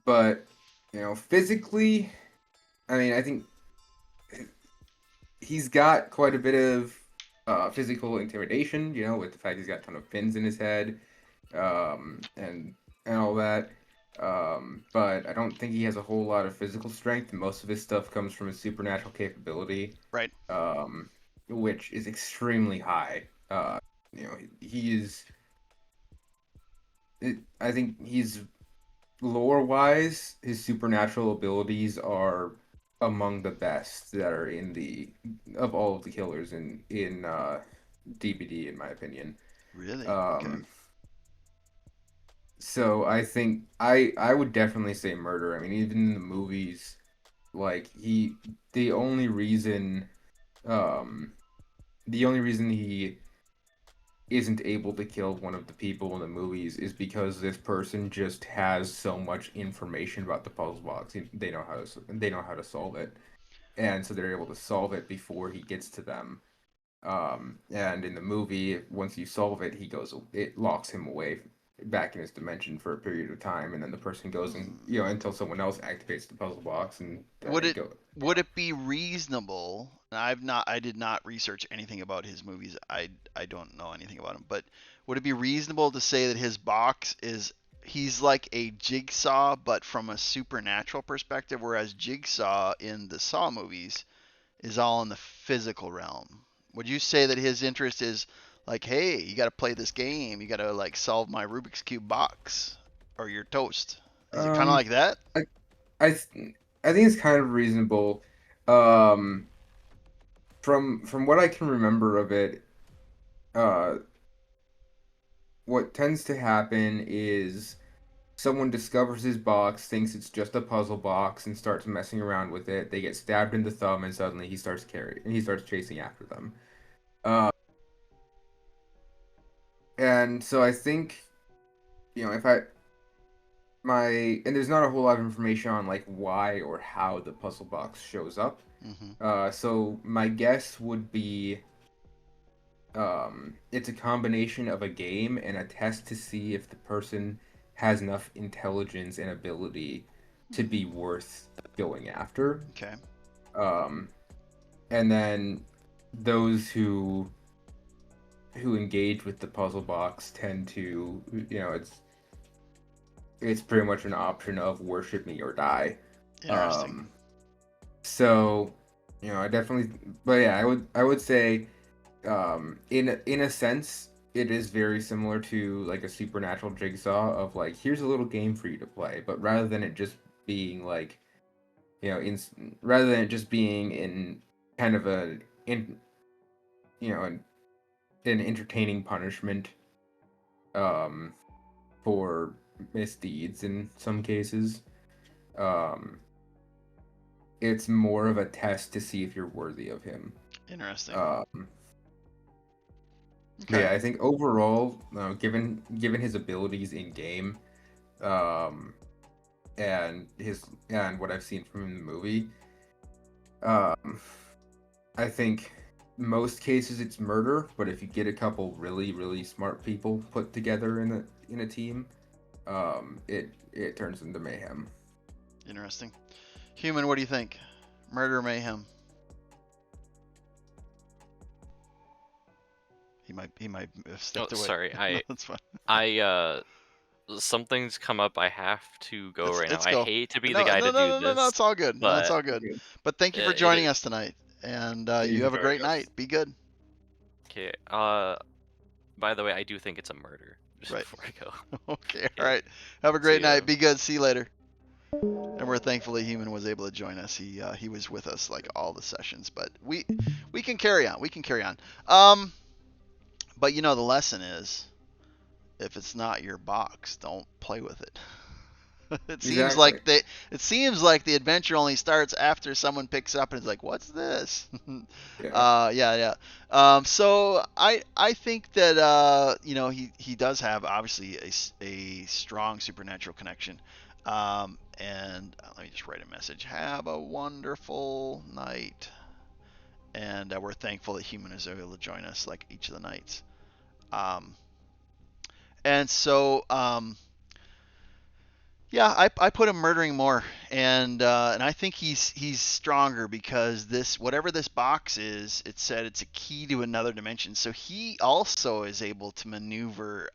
but physically, I mean, I think he's got quite a bit of physical intimidation. With the fact he's got a ton of pins in his head, and all that. But I don't think he has a whole lot of physical strength. Most of his stuff comes from his supernatural capability, Right. um, which is extremely high. He is. I think he's lore-wise, his supernatural abilities are among the best that are in the of all of the killers in DBD, in my opinion. Really? Okay. Um, so I think I would definitely say murder. I mean, even in the movies, like the only reason um the only reason he isn't able to kill one of the people in the movies is because this person just has so much information about the puzzle box. They know how to solve it, and so they're able to solve it before he gets to them. And in the movie, once you solve it, it locks him away back in his dimension for a period of time, and then the person goes and until someone else activates the puzzle box, and then Would it it go. would it be reasonable? And I did not research anything about his movies. I don't know anything about him, but would it be reasonable to say that his box is he's like a jigsaw but from a supernatural perspective, whereas Jigsaw in the Saw movies is all in the physical realm? Would you say that his interest is like, hey, you got to play this game, you got to like solve my Rubik's cube box or you're toast? Is it kind of Um, like that? I I th- I think it's kind of reasonable. Um, from what I can remember of it, uh, what tends to happen is someone discovers his box, thinks it's just a puzzle box, and starts messing around with it. They get stabbed in the thumb, and suddenly he starts chasing after them. Uh, and so I think if I my and there's not a whole lot of information on like why or how the puzzle box shows up. Mm-hmm. So my guess would be it's a combination of a game and a test to see if the person has enough intelligence and ability to be worth going after. Okay. Um, and then those who engage with the puzzle box tend to, it's pretty much an option of worship me or die. Interesting. Um, so, I definitely, but yeah, I would say, in a sense, it is very similar to like a supernatural jigsaw of like, here's a little game for you to play, but rather than it just being like, rather than it just being in kind of you know, an entertaining punishment um, for misdeeds in some cases. Um, it's more of a test to see if you're worthy of him. Interesting. Um, but Okay. yeah, I think overall, given his abilities in game, um, and what I've seen from him in the movie, um, I think most cases it's murder. But if you get a couple really really smart people put together in a team, it turns into mayhem. Interesting. Human, what do you think? Murder, mayhem. He might have Oh, stepped away. sorry. No, that's fine. Something's come up. I have to go right now. Let's I go. hate to be the No, guy no, to do no, no, no, no. this, It's all good. No, it's but all good. Okay. But thank you for it joining is us tonight, and Thank you you for have a great joining us. night. Be good. okay. By the way, I do think it's a murder. Just Right. before I go. Okay. All Okay. right. Have a See great ya. night. Be good. See you later. And we're thankfully Human was able to join us. He was with us like all the sessions, but we can carry on. We can carry on. But you know the lesson is, if it's not your box, don't play with it. It seems Exactly. like the adventure only starts after someone picks up and is like, "What's this?" Yeah. Yeah, yeah. So I think that he does have obviously a strong supernatural connection. And let me just write a message. Have a wonderful night, and we're thankful that Human is able to join us like each of the nights. Um, and so Yeah, I put him murdering more, and I think he's stronger because this whatever this box is, it said it's a key to another dimension. So he also is able to maneuver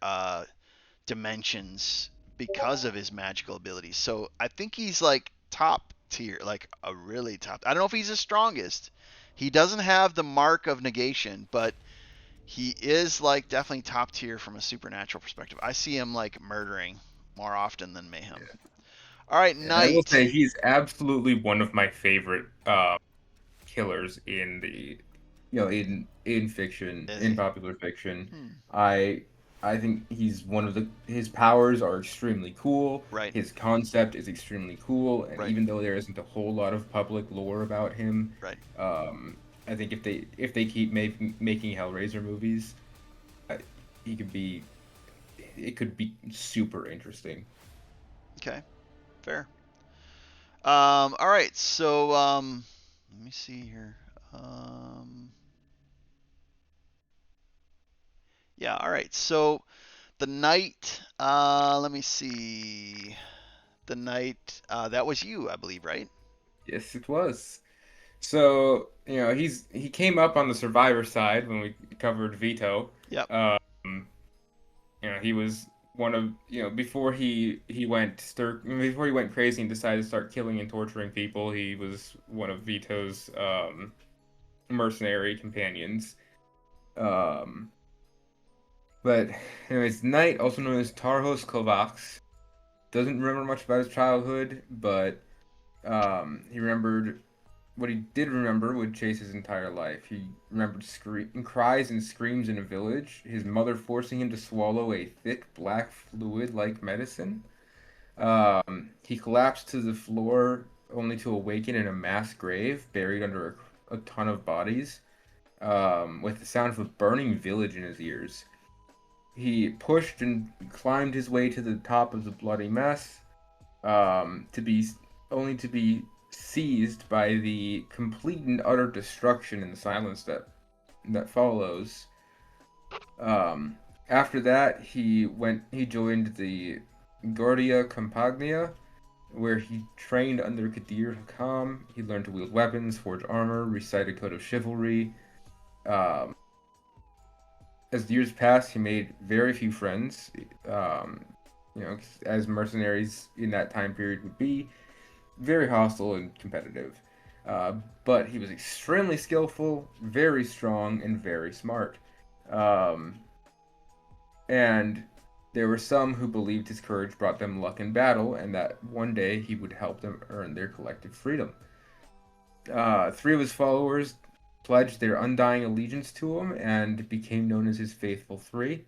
dimensions because of his magical abilities. So I think he's like top tier, like a really top. I don't know if he's the strongest. He doesn't have the mark of negation, but he is like definitely top tier from a supernatural perspective. I see him like murdering more often than mayhem. All right, And I will Knight. say he's absolutely one of my favorite killers in the in fiction, Is in he? popular fiction. Hmm. I I think he's one of the his powers are extremely cool. Right. His concept is extremely cool, and Right. even though there isn't a whole lot of public lore about him, Right. um, I think if they keep making Hellraiser movies, uh, he could be it could be super interesting. Okay. Fair. All right. So let me see here. Um, yeah. All right. So the knight. Let me see. The knight. That was you, I believe, right? Yes, it was. So, he came up on the survivor side when we covered Vito. Yep. Um, he was one of, before he went crazy and decided to start killing and torturing people, he was one of Vito's mercenary companions. Um, but anyways, Knight, also known as Tarhos Kovacs, doesn't remember much about his childhood, but he remembered what he did remember would chase his entire life. He remembered cries and screams in a village, his mother forcing him to swallow a thick black fluid like medicine. He collapsed to the floor only to awaken in a mass grave buried under a ton of bodies, with the sound of a burning village in his ears. He pushed and climbed his way to the top of the bloody mess, to be only to be seized by the complete and utter destruction and the silence that follows. Um, After that, he joined the Guardia Compagnia, where he trained under Kadir Hakam. He learned to wield weapons, forge armor, recite a code of chivalry. Um, as the years passed, he made very few friends. Um, as mercenaries in that time period would be, very hostile and competitive. But he was extremely skillful, very strong, and very smart. Um, and there were some who believed his courage brought them luck in battle, and that one day he would help them earn their collective freedom. Three of his followers pledged their undying allegiance to him and became known as his faithful three.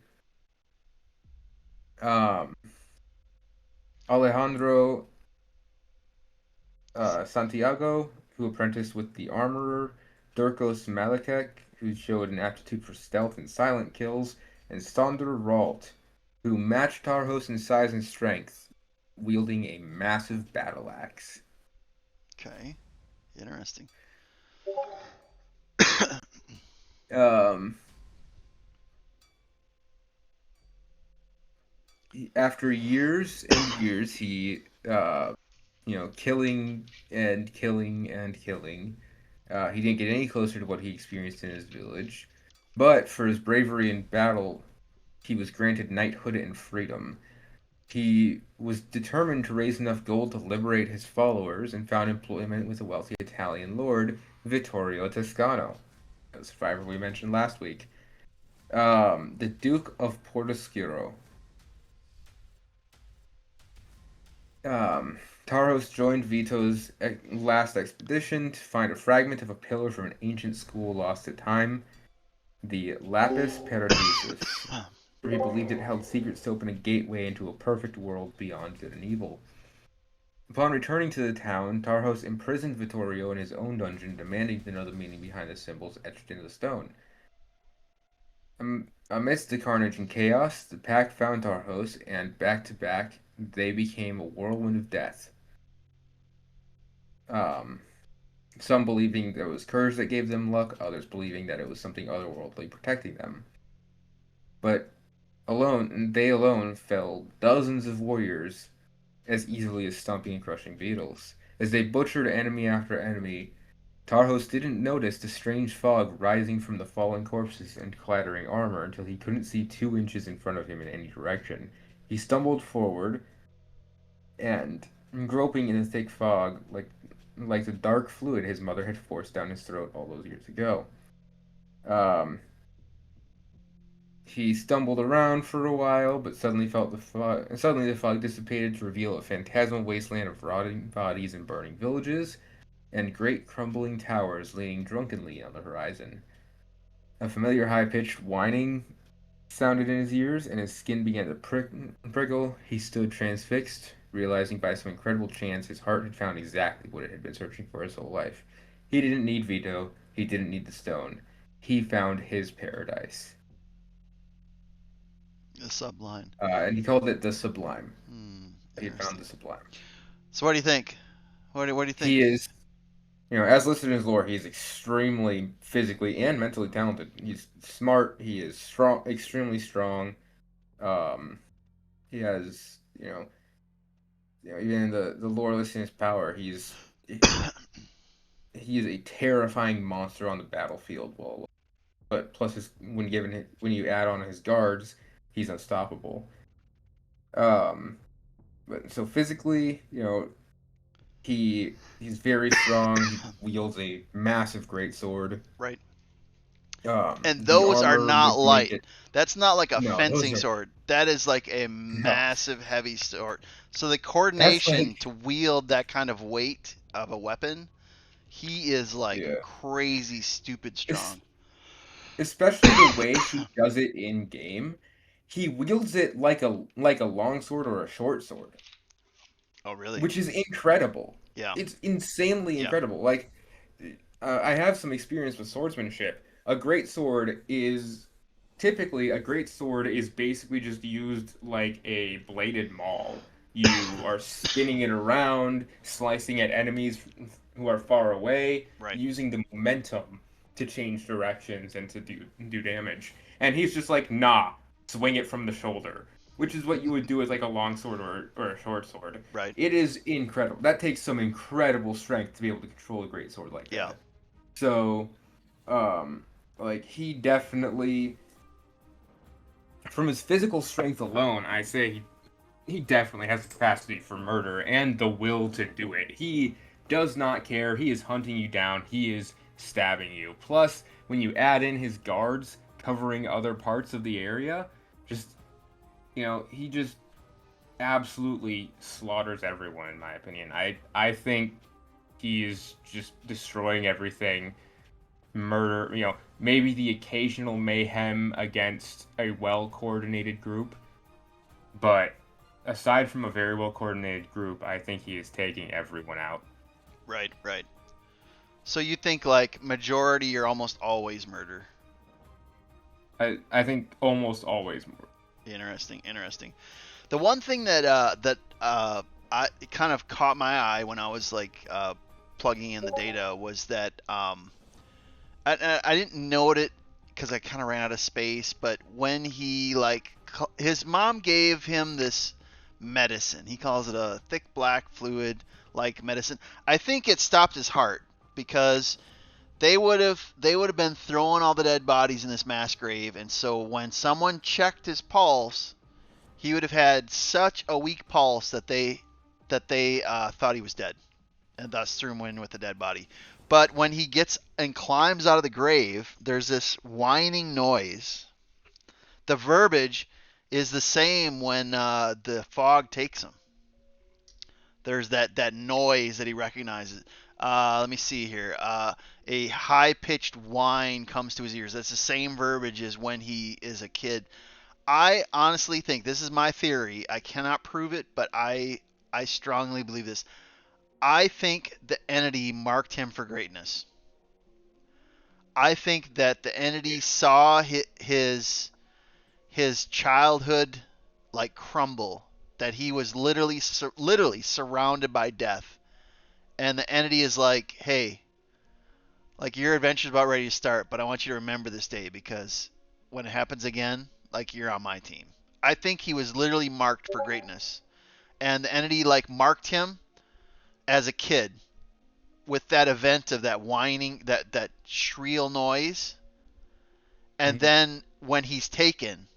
Um, Alejandro Santiago, who apprenticed with the armorer, Durkos Malekek, who showed an aptitude for stealth and silent kills, and Sonder Ralt, who matched Tarhos in size and strength, wielding a massive battle axe. Okay. Interesting. Um, After years and years, he, killing and killing and killing, he didn't get any closer to what he experienced in his village. But for his bravery in battle, he was granted knighthood and freedom. He was determined to raise enough gold to liberate his followers and found employment with a wealthy Italian lord, Vittorio Toscano, the survivor we mentioned last week. The Duke of Portoscuro. Taros joined Vito's last expedition to find a fragment of a pillar from an ancient school lost to time, the Lapis Paradoxus, where he believed it held secrets to open a gateway into a perfect world beyond good and evil. Upon returning to the town, Tarhos imprisoned Vittorio in his own dungeon, demanding to know the meaning behind the symbols etched into the stone. Amidst the carnage and chaos, the pack found Tarhos, and back to back, they became a whirlwind of death. Some believing that it was courage that gave them luck, others believing that it was something otherworldly protecting them. But they alone fell dozens of warriors as easily as stomping and crushing beetles. As they butchered enemy after enemy, Tarhos didn't notice the strange fog rising from the fallen corpses and clattering armor until he couldn't see 2 inches in front of him in any direction. He stumbled forward, and, groping in the thick fog, like the dark fluid his mother had forced down his throat all those years ago. Um, he stumbled around for a while, but suddenly the fog dissipated to reveal a phantasmal wasteland of rotting bodies and burning villages, and great crumbling towers leaning drunkenly on the horizon. A familiar high-pitched whining sounded in his ears, and his skin began to prickle. He stood transfixed, realizing by some incredible chance his heart had found exactly what it had been searching for his whole life. He didn't need Vito. He didn't need the stone. He found his paradise. The subline. And he called it the Sublime. He had found Interesting. the Sublime. So what do you think? What do you think? He is, as listed in his lore, he's extremely physically and mentally talented. He's smart. He is strong, extremely strong. He has, even in the lore listed in his power, he is a terrifying monster on the battlefield. But plus when you add on his guards, he's unstoppable. But so physically, he's very strong. He wields a massive greatsword. Right. And The those are armor not would make light. it. That's not like a No, fencing those are sword. That is like a no. massive, heavy sword. So the That's coordination like to wield that kind of weight of a weapon, he is like yeah. crazy, stupid Es- strong. Especially the way he does it in game. He wields it like a long sword or a short sword, Oh, really? which is incredible. Yeah. It's insanely Yeah. incredible. Like, I have some experience with swordsmanship. A great sword is basically just used like a bladed maul. You are spinning it around, slicing at enemies who are far away, Right. using the momentum to change directions and to do damage. And he's just like, nah, swing it from the shoulder, which is what you would do with like a long sword or a short sword. Right. It is incredible. That takes some incredible strength to be able to control a great sword like Yeah. that. So, like he definitely, from his physical strength alone, I say he definitely has the capacity for murder and the will to do it. He does not care. He is hunting you down. He is stabbing you. Plus, when you add in his guards covering other parts of the area, he just absolutely slaughters everyone, in my opinion. I think he is just destroying everything murder, maybe the occasional mayhem against a well-coordinated group, but aside from a very well-coordinated group, I think he is taking everyone out. Right, right. So you think like majority or almost always murder? I think almost always more. Interesting, interesting. The one thing that I it kind of caught my eye when I was like plugging in the data was that I didn't note it because I kind of ran out of space, but when he like his mom gave him this medicine, he calls it a thick black fluid like medicine. I think it stopped his heart because they would have been throwing all the dead bodies in this mass grave, and so when someone checked his pulse, he would have had such a weak pulse that they thought he was dead, and thus threw him in with the dead body. But when he gets and climbs out of the grave, there's this whining noise. The verbiage is the same when the fog takes him. There's that noise that he recognizes. Let me see here. A high pitched whine comes to his ears. That's the same verbiage as when he is a kid. I honestly think this is my theory. I cannot prove it, but I strongly believe this. I think the entity marked him for greatness. I think that the entity saw his childhood like crumble, that he was literally surrounded by death, and the entity is like, hey, like your adventure's about ready to start, but I want you to remember this day because when it happens again, like you're on my team. I think he was literally marked for greatness, and the entity like marked him as a kid with that event of that whining, that shrill noise, and Mhm. then when he's taken,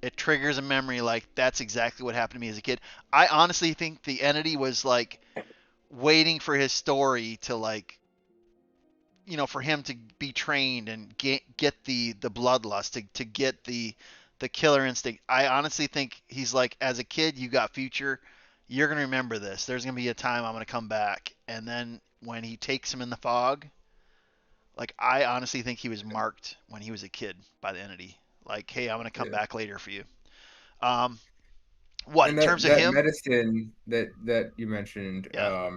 it triggers a memory like that's exactly what happened to me as a kid. I honestly think the entity was like waiting for his story to like, for him to be trained and get the bloodlust to get the killer instinct. I honestly think he's like, as a kid, you got future. You're gonna remember this. There's gonna be a time I'm gonna come back, and then when he takes him in the fog, like I honestly think he was marked when he was a kid by the entity. Like, hey, I'm gonna come Yeah. back later for you. Um, what in And terms that of that him? medicine that you mentioned, Yeah.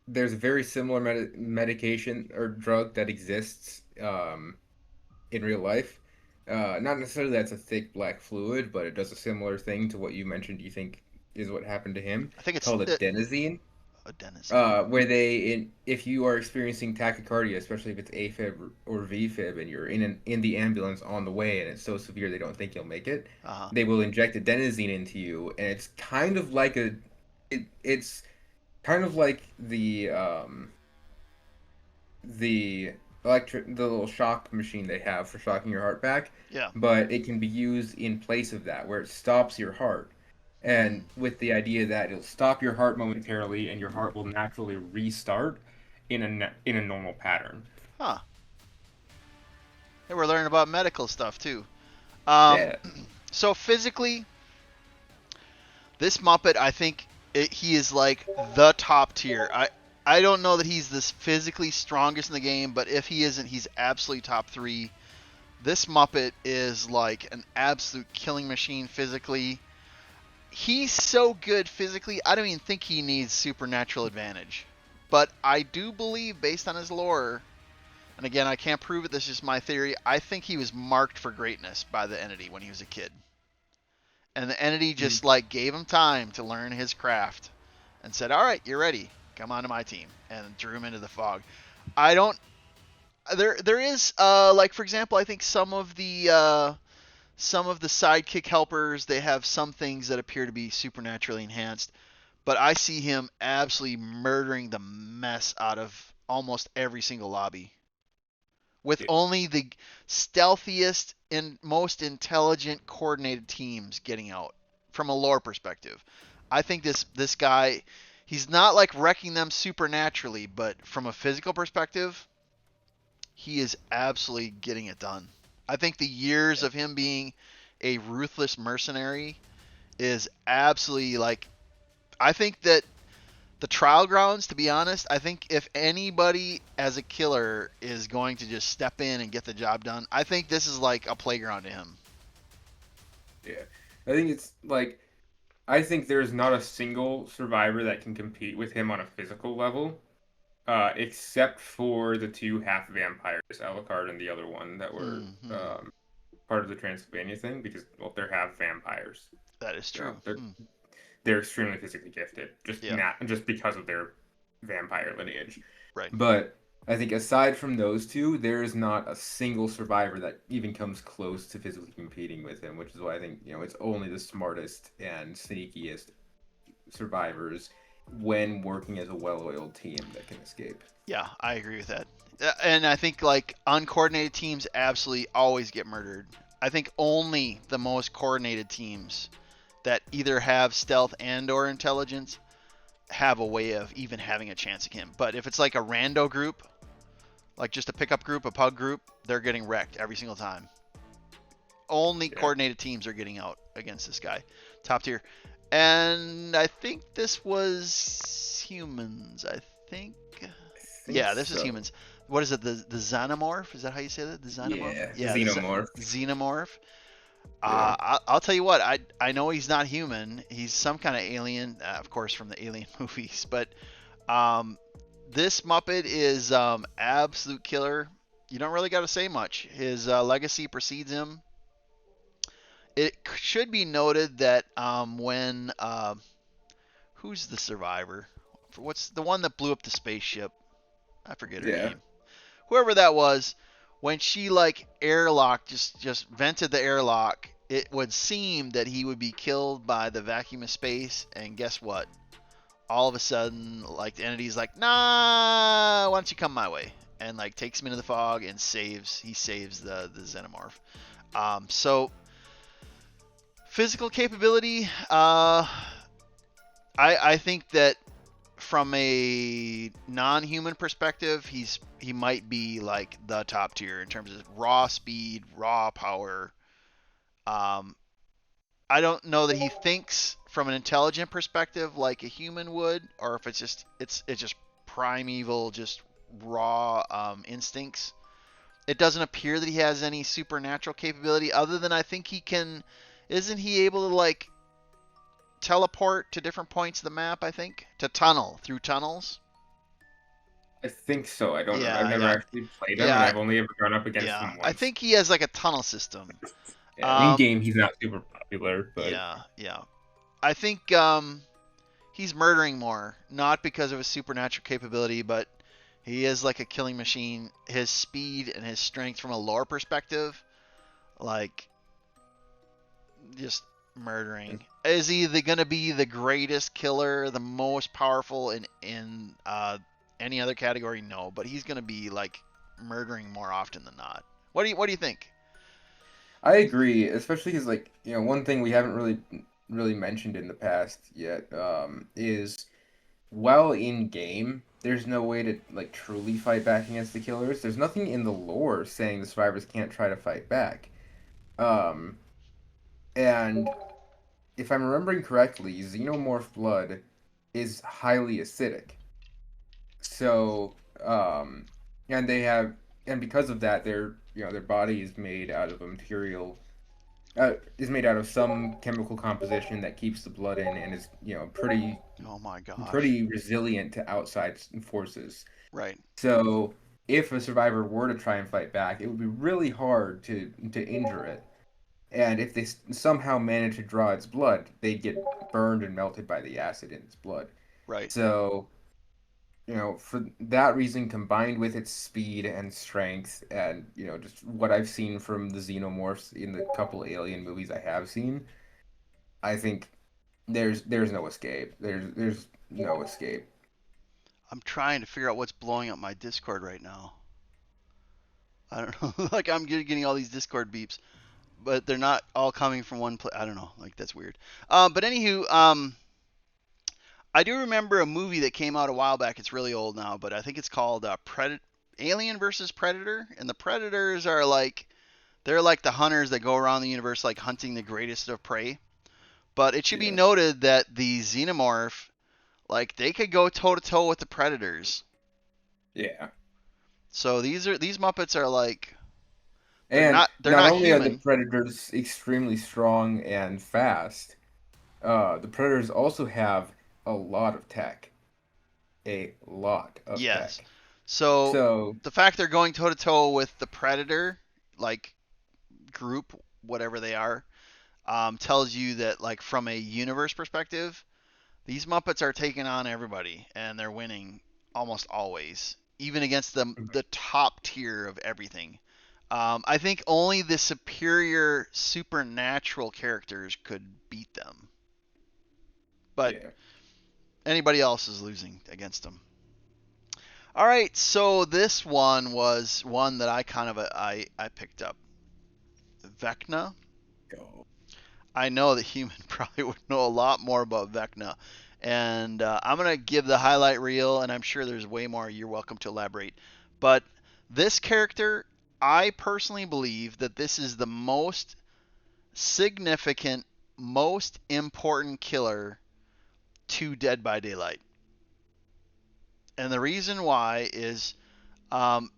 there's a very similar medication or drug that exists in real life. Not necessarily that's a thick black fluid, but it does a similar thing to what you mentioned. You think is what happened to him, I think it's called adenosine. adenosine. Where if you are experiencing tachycardia, especially if it's AFib or VFib, and you're in the ambulance on the way, and it's so severe they don't think you'll make it, Uh huh. they will inject adenosine into you, and it's kind of like it's kind of like the the little shock machine they have for shocking your heart back, Yeah. but it can be used in place of that, where it stops your heart. Mm. And with the idea that it'll stop your heart momentarily and your heart will naturally restart in a normal pattern. Huh. Hey, we're learning about medical stuff too. Um, Yeah. so physically, this Muppet, I think he is like the top tier. I don't know that he's this physically strongest in the game, but if he isn't, he's absolutely top three. This Muppet is like an absolute killing machine physically. He's so good physically, I don't even think he needs supernatural advantage. But I do believe, based on his lore, and again, I can't prove it, this is just my theory, I think he was marked for greatness by the entity when he was a kid. And the entity Mhm. just like gave him time to learn his craft and said, "All right, you're ready. Come on to my team," and drew him into the fog. I don't. There is like for example, I think some of the sidekick helpers, they have some things that appear to be supernaturally enhanced, but I see him absolutely murdering the mess out of almost every single lobby with Yeah. only the stealthiest and most intelligent coordinated teams getting out from a lore perspective. I think this guy, he's not like wrecking them supernaturally, but from a physical perspective, he is absolutely getting it done. I think the years of him being a ruthless mercenary is absolutely like, I think that The trial grounds, to be honest, I think if anybody as a killer is going to just step in and get the job done, I think this is like a playground to him. Yeah. I think it's like I think there's not a single survivor that can compete with him on a physical level, except for the two half vampires, Alucard and the other one that were Hmm. part of the Transylvania thing, because well, they're half vampires. That is You know, true. they're extremely physically gifted, Yeah, just because of their vampire lineage. right. But I think aside from those two, there is not a single survivor that even comes close to physically competing with him, which is why I think, it's only the smartest and sneakiest survivors when working as a well-oiled team that can escape. Yeah, I agree with that. And I think like uncoordinated teams absolutely always get murdered. I think only the most coordinated teams that either have stealth and or intelligence have a way of even having a chance at him. But if it's like a rando group, like just a pickup group, a pug group, they're getting wrecked every single time. Only Yeah. coordinated teams are getting out against this guy. Top tier. And I think this was humans. I think. I think Yeah, this is so. humans. What is it? The xenomorph? Is that how you say that? The xenomorph? Yeah, Yeah, the xenomorph. xenomorph. Yeah. I'll tell you what. I know he's not human. He's some kind of alien, of course, from the Alien movies. But um, this Muppet is absolute killer. You don't really got to say much. His legacy precedes him. It should be noted that when who's the survivor? What's the one that blew up the spaceship? I forget her Yeah. name. Whoever that was, when she like airlocked, just vented the airlock, it would seem that he would be killed by the vacuum of space. And guess what? All of a sudden, like the entity's like, nah, why don't you come my way? And like takes him into the fog and he saves the xenomorph. So physical capability, I think that from a non-human perspective, he might be like the top tier in terms of raw speed, raw power. Um, I don't know that he thinks from an intelligent perspective like a human would, or if it's just primeval, just raw instincts. It doesn't appear that he has any supernatural capability other than I think he can. Isn't he able to like teleport to different points of the map? I think to tunnel through tunnels. I think so. I don't know. I've Yeah, never yeah, actually played him, and yeah, I've only ever gone up against yeah. him I once. think he has like a tunnel system. Yeah, in Um, game he's not super popular, but yeah, yeah. I think he's murdering more, not because of his supernatural capability, but he is like a killing machine. His speed and his strength from a lore perspective, like just murdering. Is he going to be the greatest killer, the most powerful in any other category? No, but he's going to be like murdering more often than not. What do you think? I agree, especially because like, one thing we haven't really mentioned in the past yet, is while in game, there's no way to like truly fight back against the killers. There's nothing in the lore saying the survivors can't try to fight back. Um, and if I'm remembering correctly, xenomorph blood is highly acidic. So, and they have, and because of that, their body is made out of a material, is made out of some chemical composition that keeps the blood in and is, Oh my gosh. pretty resilient to outside forces. Right. So, if a survivor were to try and fight back, it would be really hard to injure it. And if they somehow manage to draw its blood, they'd get burned and melted by the acid in its blood. Right. So, for that reason, combined with its speed and strength, and just what I've seen from the xenomorphs in the couple Alien movies I have seen, I think there's no escape. There's no escape. I'm trying to figure out what's blowing up my Discord right now. I don't know. Like I'm getting all these Discord beeps, but they're not all coming from one place. I don't know. Like that's weird. But anywho, I do remember a movie that came out a while back. It's really old now, but I think it's called Alien versus Predator, and the Predators are like they're like the hunters that go around the universe like hunting the greatest of prey. But it should be Yeah. noted that the xenomorph Like they could go toe to toe with the Predators. Yeah. So these Muppets are like And they're not not only are the human. predators extremely strong and fast, the predators also have a lot of tech. A lot of Yes. tech. So So, the fact they're going toe to toe with the Predator, like group, whatever they are, tells you that like from a universe perspective, these Muppets are taking on everybody and they're winning almost always, even against the top tier of everything. I think only the superior supernatural characters could beat them, but yeah. anybody else is losing against them. All right, so this one was one that I kind of I picked up. Vecna. Go. I know that human probably would know a lot more about Vecna, and I'm gonna give the highlight reel, and I'm sure there's way more. You're welcome to elaborate, but this character, I personally believe that this is the most significant, most important killer to Dead by Daylight, and the reason why is um,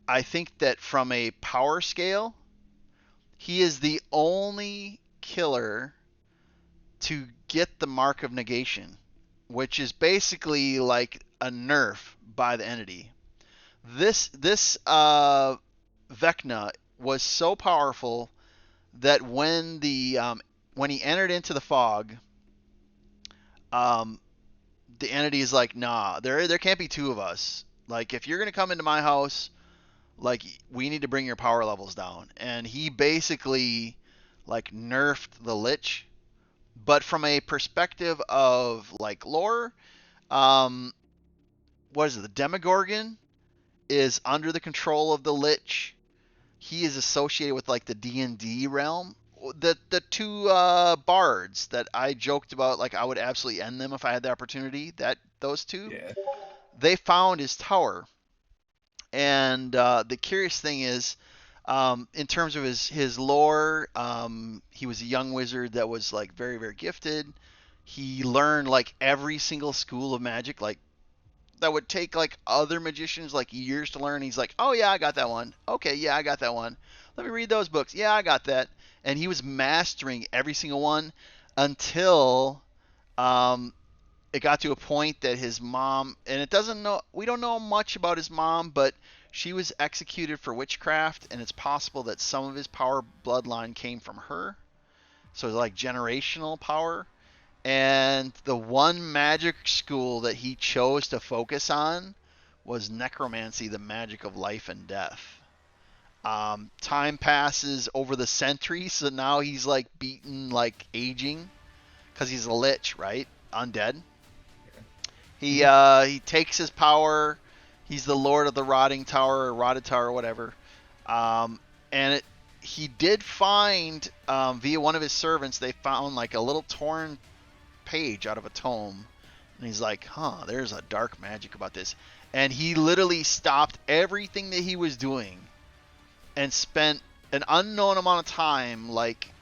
I think that from a power scale, he is the only killer to get the mark of negation, which is basically like a nerf by the entity. This Vecna was so powerful that when he entered into the fog, um, the entity is like, nah, there can't be two of us. Like if you're gonna come into my house, like we need to bring your power levels down. And he basically like nerfed the Lich, but from a perspective of like lore, um, what is it? The Demogorgon is under the control of the Lich. He is associated with like the D&D realm. The two bards that I joked about, like I would absolutely end them if I had the opportunity. That those two, Yeah. they found his tower. And the curious thing is, in terms of his lore, he was a young wizard that was like very very gifted. He learned like every single school of magic, like that would take like other magicians like years to learn. He's like, oh yeah, I got that one. Okay, yeah, I got that one. Let me read those books. Yeah, I got that. And he was mastering every single one until um, it got to a point that his mom, and it doesn't know, we don't know much about his mom, but she was executed for witchcraft, and it's possible that some of his power bloodline came from her. So it's like generational power. And the one magic school that he chose to focus on was necromancy, the magic of life and death. Time passes over the centuries, so now he's like beaten, like aging, because he's a lich, right? Undead. He takes his power. He's the lord of the rotting tower or rotted tower or whatever. And he did find via one of his servants. They found like a little torn page out of a tome, and he's like, "Huh, there's a dark magic about this." And he literally stopped everything that he was doing and spent an unknown amount of time like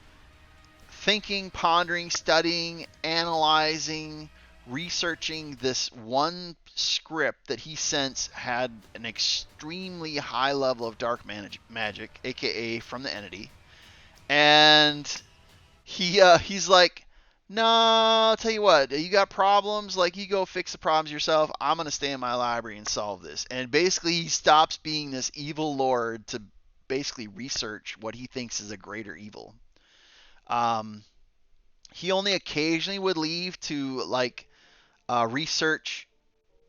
thinking, pondering, studying, analyzing, researching this one script that he sensed had an extremely high level of dark magic, aka from the entity. And he's like, "Nah, I'll tell you what, you got problems, like you go fix the problems yourself. I'm gonna stay in my library and solve this." And basically he stops being this evil lord to basically research what he thinks is a greater evil. Um, he only occasionally would leave to like research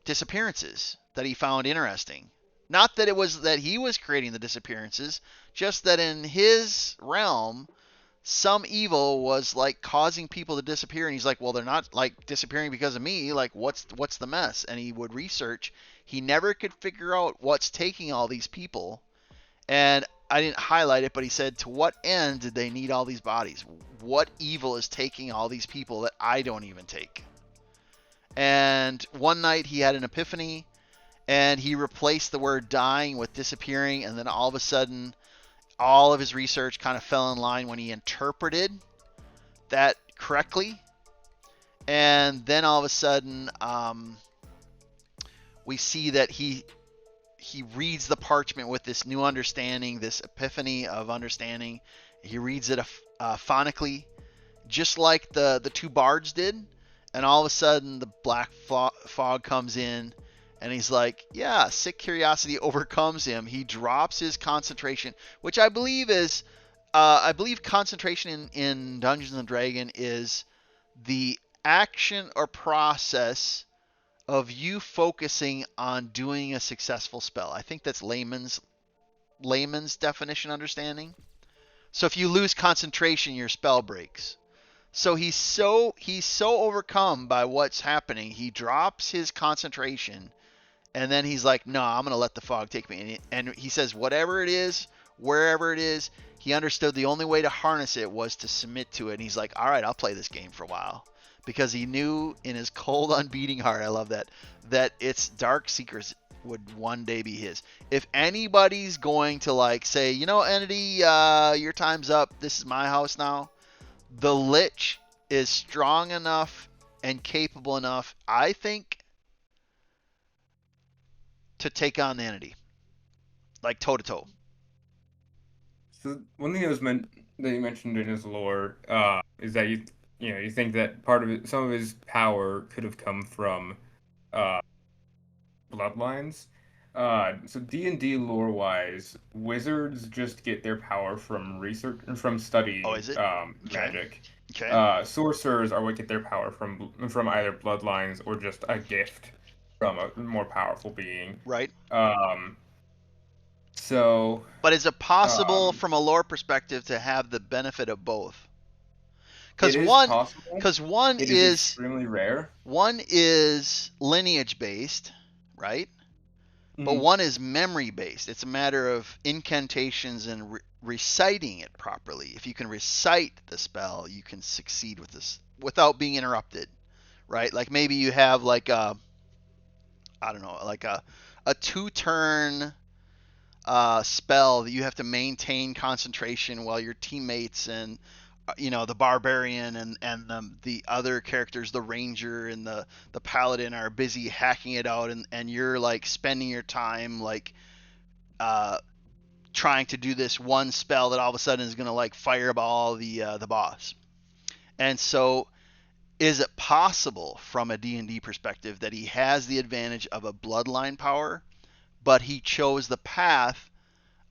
disappearances that he found interesting. Not that it was that he was creating the disappearances, just that in his realm, some evil was like causing people to disappear, and he's like, well, they're not like disappearing because of me. Like, what's the mess? And he would research. He never could figure out what's taking all these people. And I didn't highlight it, but he said, to what end did they need all these bodies? What evil is taking all these people that I don't even take? And one night he had an epiphany, and he replaced the word dying with disappearing, and then all of a sudden all of his research kind of fell in line when he interpreted that correctly. And then all of a sudden, we see that he reads the parchment with this new understanding, this epiphany of understanding. He reads it phonically, just like the two bards did. And all of a sudden, the black fog comes in, and he's like, yeah, sick curiosity overcomes him. He drops his concentration, which I believe is, I believe concentration in Dungeons and Dragons is the action or process of you focusing on doing a successful spell. I think that's layman's definition understanding. So if you lose concentration, your spell breaks. So he's so overcome by what's happening, he drops his concentration, and then he's like, "No, I'm gonna let the fog take me." And he says, "Whatever it is, wherever it is," he understood the only way to harness it was to submit to it. And he's like, "All right, I'll play this game for a while," because he knew in his cold, unbeating heart, I love that its Dark Seekers would one day be his. If anybody's going to like say, you know, Entity, your time's up. This is my house now. The Lich is strong enough and capable enough, I think, to take on the Entity, like toe to toe. So one thing that you mentioned in his lore is that you think that part of it, some of his power could have come from uh, bloodlines. So D&D lore wise, wizards just get their power from research and from Oh, studying is it? Okay. magic. Okay. Sorcerers are what get their power from either bloodlines or just a gift from a more powerful being. Right. Um, so But is it possible um, from a lore perspective to have the benefit of both? it Because is one, possible. because one It is extremely rare. lineage based, right? But Mhm. one is memory based. It's a matter of incantations and reciting it properly. If you can recite the spell, you can succeed with this without being interrupted, right? Like maybe you have like a, I don't know, like a two turn spell that you have to maintain concentration while your teammates and the barbarian and the other characters, the ranger and the paladin, are busy hacking it out, and you're like spending your time like uh, trying to do this one spell that all of a sudden is going to like fireball the boss. And so, is it possible from a D&D perspective that he has the advantage of a bloodline power, but he chose the path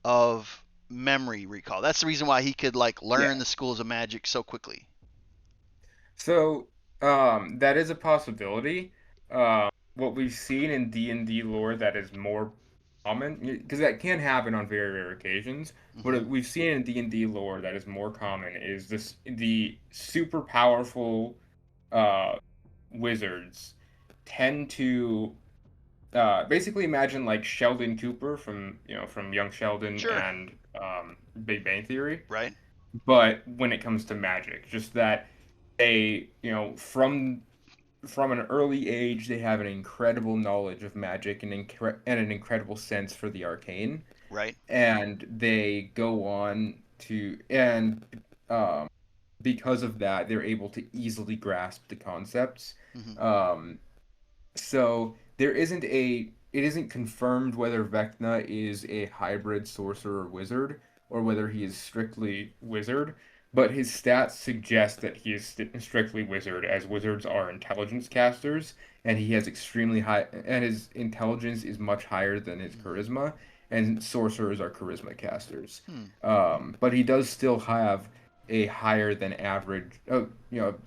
of memory recall? That's the reason why he could like Yeah. learn the schools of magic so quickly. So, that is a possibility. What we've seen in D&D lore that is more common, because that can happen on very rare occasions. Hmm. What we've seen in D&D lore that is more common is the super powerful uh, wizards tend to basically imagine like Sheldon Cooper from Young Sheldon Sure. and Big Bang Theory, Right. but when it comes to magic, just that they, from an early age, they have an incredible knowledge of magic and an incredible sense for the arcane, Right. and they go on to and because of that, they're able to easily grasp the concepts. Hmm. Um, so it isn't confirmed whether Vecna is a hybrid sorcerer wizard or whether he is strictly wizard, but his stats suggest that he is strictly wizard, as wizards are intelligence casters, and he has extremely high, and his intelligence is much higher than his charisma, and sorcerers are charisma casters. Hmm. But he does still have a higher than average, a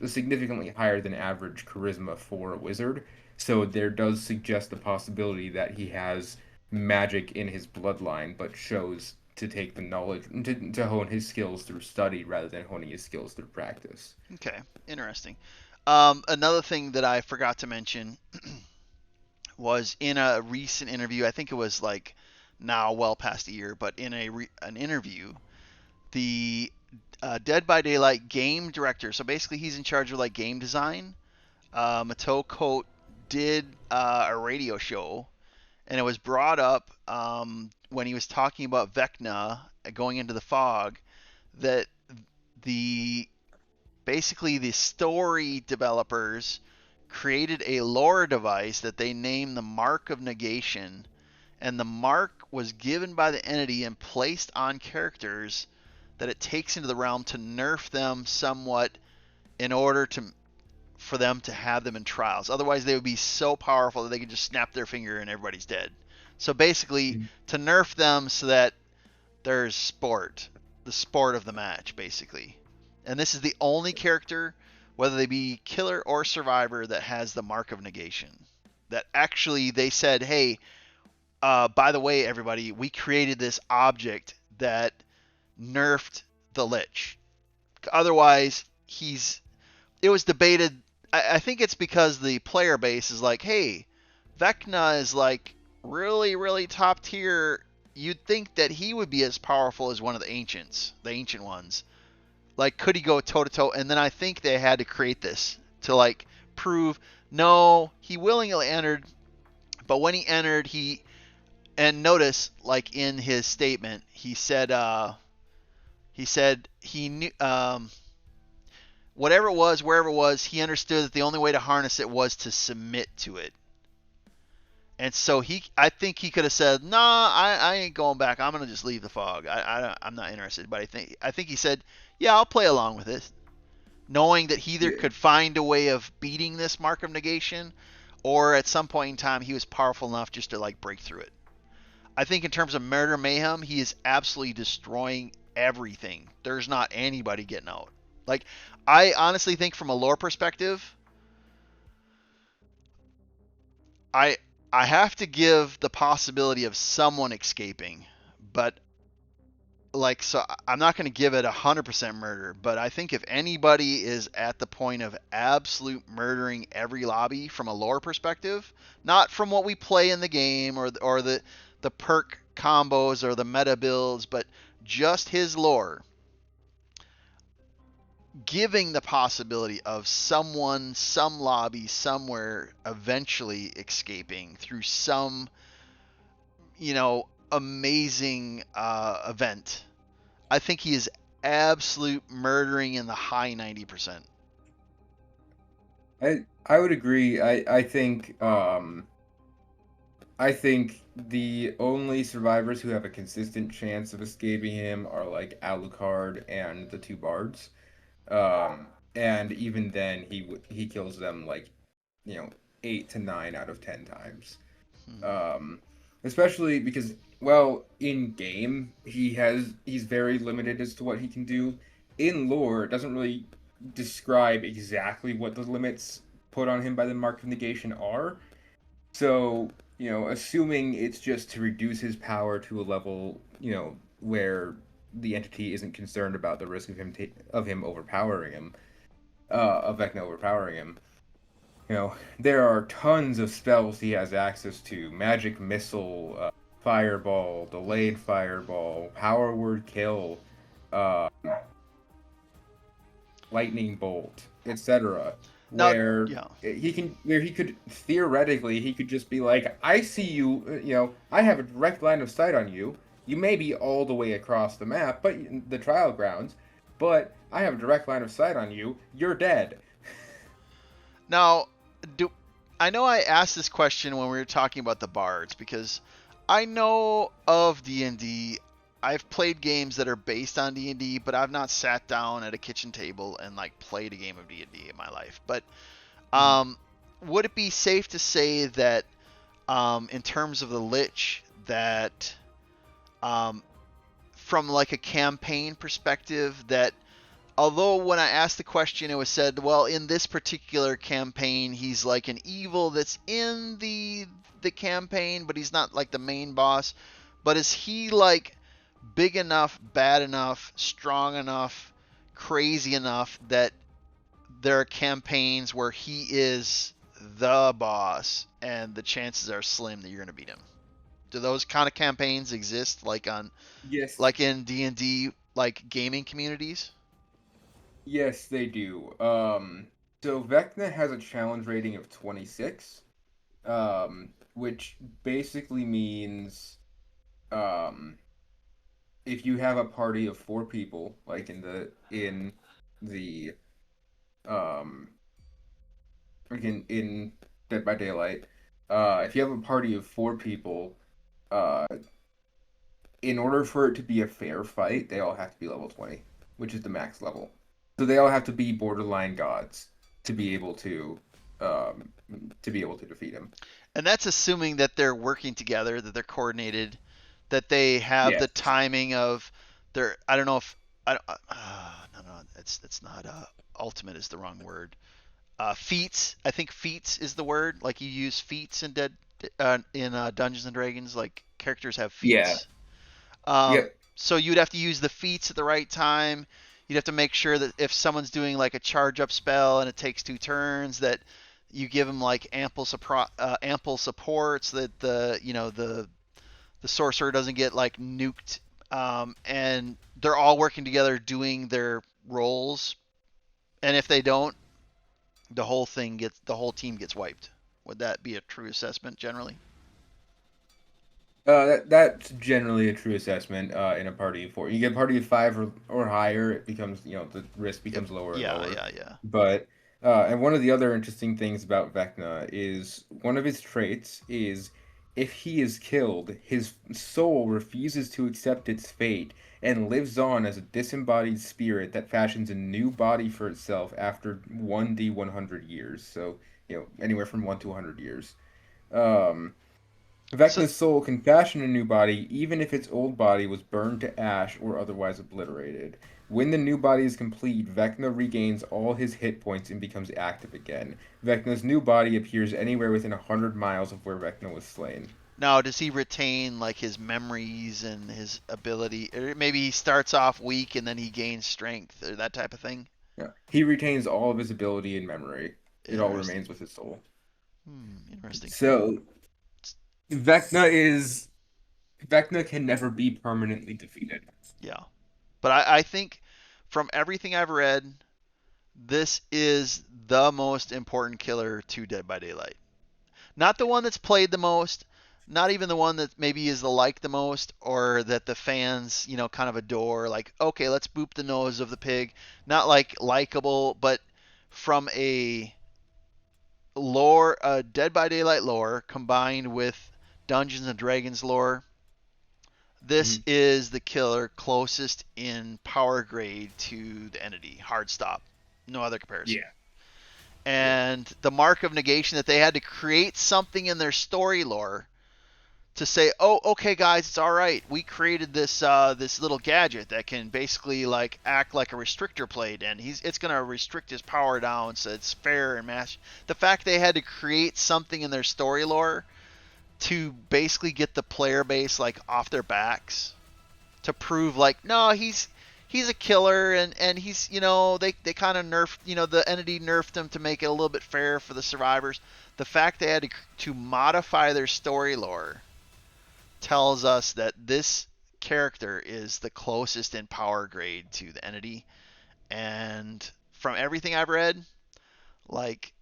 significantly higher than average charisma for a wizard. So there does suggest the possibility that he has magic in his bloodline, but chose to take the knowledge to hone his skills through study rather than honing his skills through practice. Okay. Interesting. Another thing that I forgot to mention was in a recent interview. I think it was like now well past a year, but in an interview, the Dead by Daylight game director. So basically, he's in charge of like game design. Mateo Cote did a radio show, and it was brought up when he was talking about Vecna going into the fog that the basically the story developers created a lore device that they named the Mark of Negation, and the mark was given by the entity and placed on characters that it takes into the realm to nerf them somewhat in order to for them to have them in trials. Otherwise, they would be so powerful that they could just snap their finger and everybody's dead. So basically, to nerf them so that there's sport, the sport of the match, basically. And this is the only character, whether they be killer or survivor, that has the Mark of Negation. That actually they said, hey, by the way, everybody, we created this object that nerfed the Lich. Otherwise, it was debated. I think it's because the player base is like, hey, Vecna is like really, really top tier. You'd think that he would be as powerful as one of the ancient ones. Like, could he go toe to toe? And then I think they had to create this to like prove no, he willingly entered, but when he entered, and notice like in his statement, he said he knew whatever it was, wherever it was, he understood that the only way to harness it was to submit to it. And so I think he could have said, "Nah, I ain't going back. I'm gonna just leave the fog. I'm not interested." But I think he said, "Yeah, I'll play along with it," knowing that he either could find a way of beating this Mark of Negation, or at some point in time he was powerful enough just to like break through it. I think in terms of murder mayhem, he is absolutely destroying everything. There's not anybody getting out. Like, I honestly think from a lore perspective, I I have to give the possibility of someone escaping, but like, so I'm not going to give it 100% murder, but I think if anybody is at the point of absolute murdering every lobby from a lore perspective, not from what we play in the game or the perk combos or the meta builds, but just his lore, giving the possibility of someone, some lobby, somewhere eventually escaping through some, amazing event. I think he is absolute murdering in the high 90%. I would agree. I think the only survivors who have a consistent chance of escaping him are like Alucard and the two bards. And even then he kills them like, you know, 8 to 9 out of 10 times. Hmm. Um, Especially because, well, in game he's very limited as to what he can do. In lore, it doesn't really describe exactly what the limits put on him by the Mark of Negation are. So, assuming it's just to reduce his power to a level, where the entity isn't concerned about the risk of him overpowering him, of Vecna overpowering him. There are tons of spells he has access to: magic missile, fireball, delayed fireball, power word kill, uh, lightning bolt, etc. Now, Where yeah. he could theoretically he could just be like, I see you, I have a direct line of sight on you. You may be all the way across the map, but the trial grounds, but I have a direct line of sight on you. You're dead. Now, I know I asked this question when we were talking about the bards because I know of D&D. I've played games that are based on D&D, but I've not sat down at a kitchen table and like played a game of D&D in my life. But would it be safe to say that in terms of the Lich, that from like a campaign perspective, that although when I asked the question, it was said, well, in this particular campaign, he's like an evil that's in the campaign, but he's not like the main boss. But is he like big enough, bad enough, strong enough, crazy enough that there are campaigns where he is the boss and the chances are slim that you're going to beat him? Do those kind of campaigns exist Yes, like in D&D like gaming communities? yes, they do. So Vecna has a challenge rating of 26, which basically means, um, if you have a party of 4 people, like in the um, again in Dead by Daylight. If you have a party of 4 people, uh, in order for it to be a fair fight, they all have to be level 20, which is the max level. So they all have to be borderline gods to be able um, to defeat him. And that's assuming that they're working together, that they're coordinated, that they have the Yes. timing of their. I don't know if I don't, no, it's not ultimate is the wrong word. Feats. I think feats is the word. Like you use feats in Dungeons and Dragons. Like characters have Yeah. feats. Um, Yep. so you'd have to use the feats at the right time. You'd have to make sure that if someone's doing like a charge up spell and it takes 2 turns, that you give them like ample support so that the sorcerer doesn't get like nuked. And they're all working together doing their roles. And if they don't, the whole team gets wiped. Would that be a true assessment generally? That's generally a true assessment in a party of 4. You get a party of 5 or higher, it becomes, the risk Yep. becomes lower and Yeah, lower. yeah, yeah. But and one of the other interesting things about Vecna is one of his traits is if he is killed, his soul refuses to accept its fate and lives on as a disembodied spirit that fashions a new body for itself after 1d 100 years. So, anywhere from 1 to 100 years. Um, So Vecna's soul can fashion a new body even if its old body was burned to ash or otherwise obliterated. When the new body is complete, Vecna regains all his hit points and becomes active again. Vecna's new body appears anywhere within 100 miles of where Vecna was slain. now, does he retain like his memories and his ability? Or maybe he starts off weak and then he gains strength or that type of thing. Yeah. He retains all of his ability and memory. It all Interesting. remains with his soul. Interesting. So Vecna is Vecna can never be permanently defeated. Yeah, but I think from everything I've read, this is the most important killer to Dead by Daylight. Not the one that's played the most, not even the one that maybe is the like the most, or that the fans, kind of adore. Like, okay, let's boop the nose of the pig. Not like likable, but from a lore, Dead by Daylight lore combined with Dungeons and Dragons lore, this Mhm. is the killer closest in power grade to the entity. Hard stop. No other comparison. Yeah. Yeah. And the mark of negation that they had to create something in their story lore to say, oh, okay, guys, it's all right. We created this little gadget that can basically like act like a restrictor plate, and it's gonna restrict his power down, so it's fair and match. The fact they had to create something in their story lore to basically get the player base like off their backs to prove like no he's a killer and he's they kind of nerfed the entity nerfed him to make it a little bit fair for the survivors. The fact they had to modify their story lore tells us that this character is the closest in power grade to the entity, and from everything I've read, like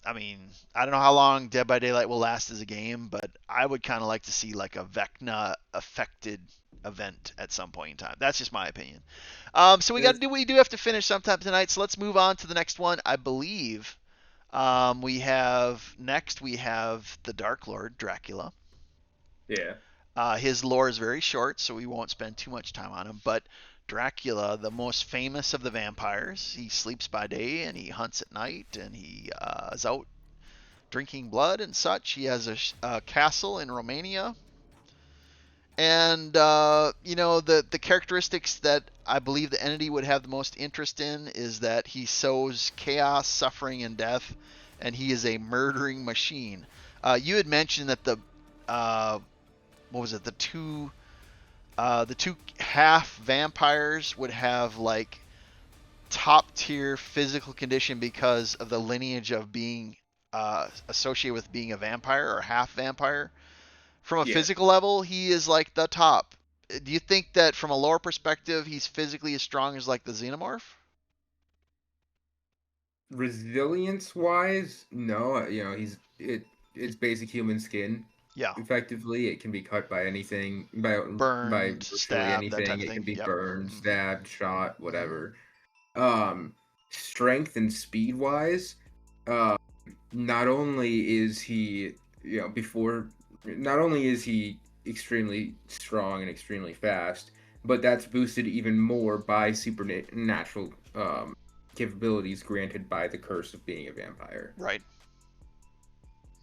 I mean, I don't know how long Dead by Daylight will last as a game, but I would kind of like to see like a Vecna affected event at some point in time. That's just my opinion. So we do have to finish sometime tonight. So let's move on to the next one. I believe we have the Dark Lord Dracula. Yeah. His lore is very short, so we won't spend too much time on him. But Dracula, the most famous of the vampires, he sleeps by day and he hunts at night, and he is out drinking blood and such. He has a castle in Romania, and the characteristics that I believe the entity would have the most interest in is that he sows chaos, suffering, and death, and he is a murdering machine. You had mentioned that uh, what was it? The two half vampires would have like top tier physical condition because of the lineage of being associated with being a vampire or half vampire. From a Yeah. physical level, he is like the top. Do you think that from a lore perspective, he's physically as strong as like the xenomorph? Resilience wise, no. It's basic human skin. Yeah, Effectively, it can be cut by anything, by burned, virtually stabbed, that anything. type of It thing. can be Yep. burned, Mm-hmm. stabbed, shot, Mm-hmm. whatever. strength and speed wise, uh, not only is he, not only is he extremely strong and extremely fast, but that's boosted even more by supernatural capabilities granted by the curse of being a vampire. Right.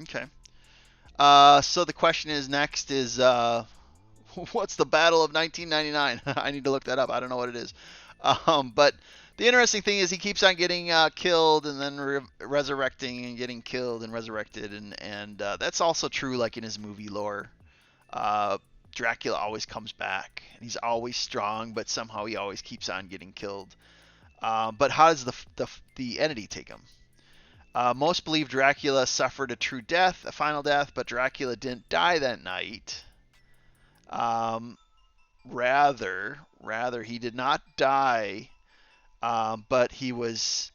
Okay. So the question is next is what's the Battle of 1999? I need to look that up. I don't know what it is. But the interesting thing is he keeps on getting killed and then resurrecting and getting killed and resurrected, and that's also true like in his movie lore. Uh, Dracula always comes back. He's always strong, but somehow he always keeps on getting killed. But how does the entity take him? Most believe Dracula suffered a true death, a final death, but Dracula didn't die that night. Um, rather, he did not die, but he was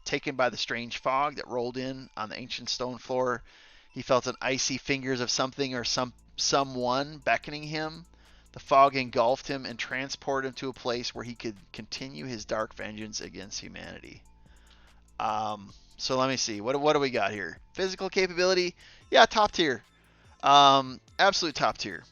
taken by the strange fog that rolled in on the ancient stone floor. He felt an icy fingers of something or someone beckoning him. The fog engulfed him and transported him to a place where he could continue his dark vengeance against humanity. So let me see. What do we got here? Physical capability, yeah, top tier. Absolute top tier.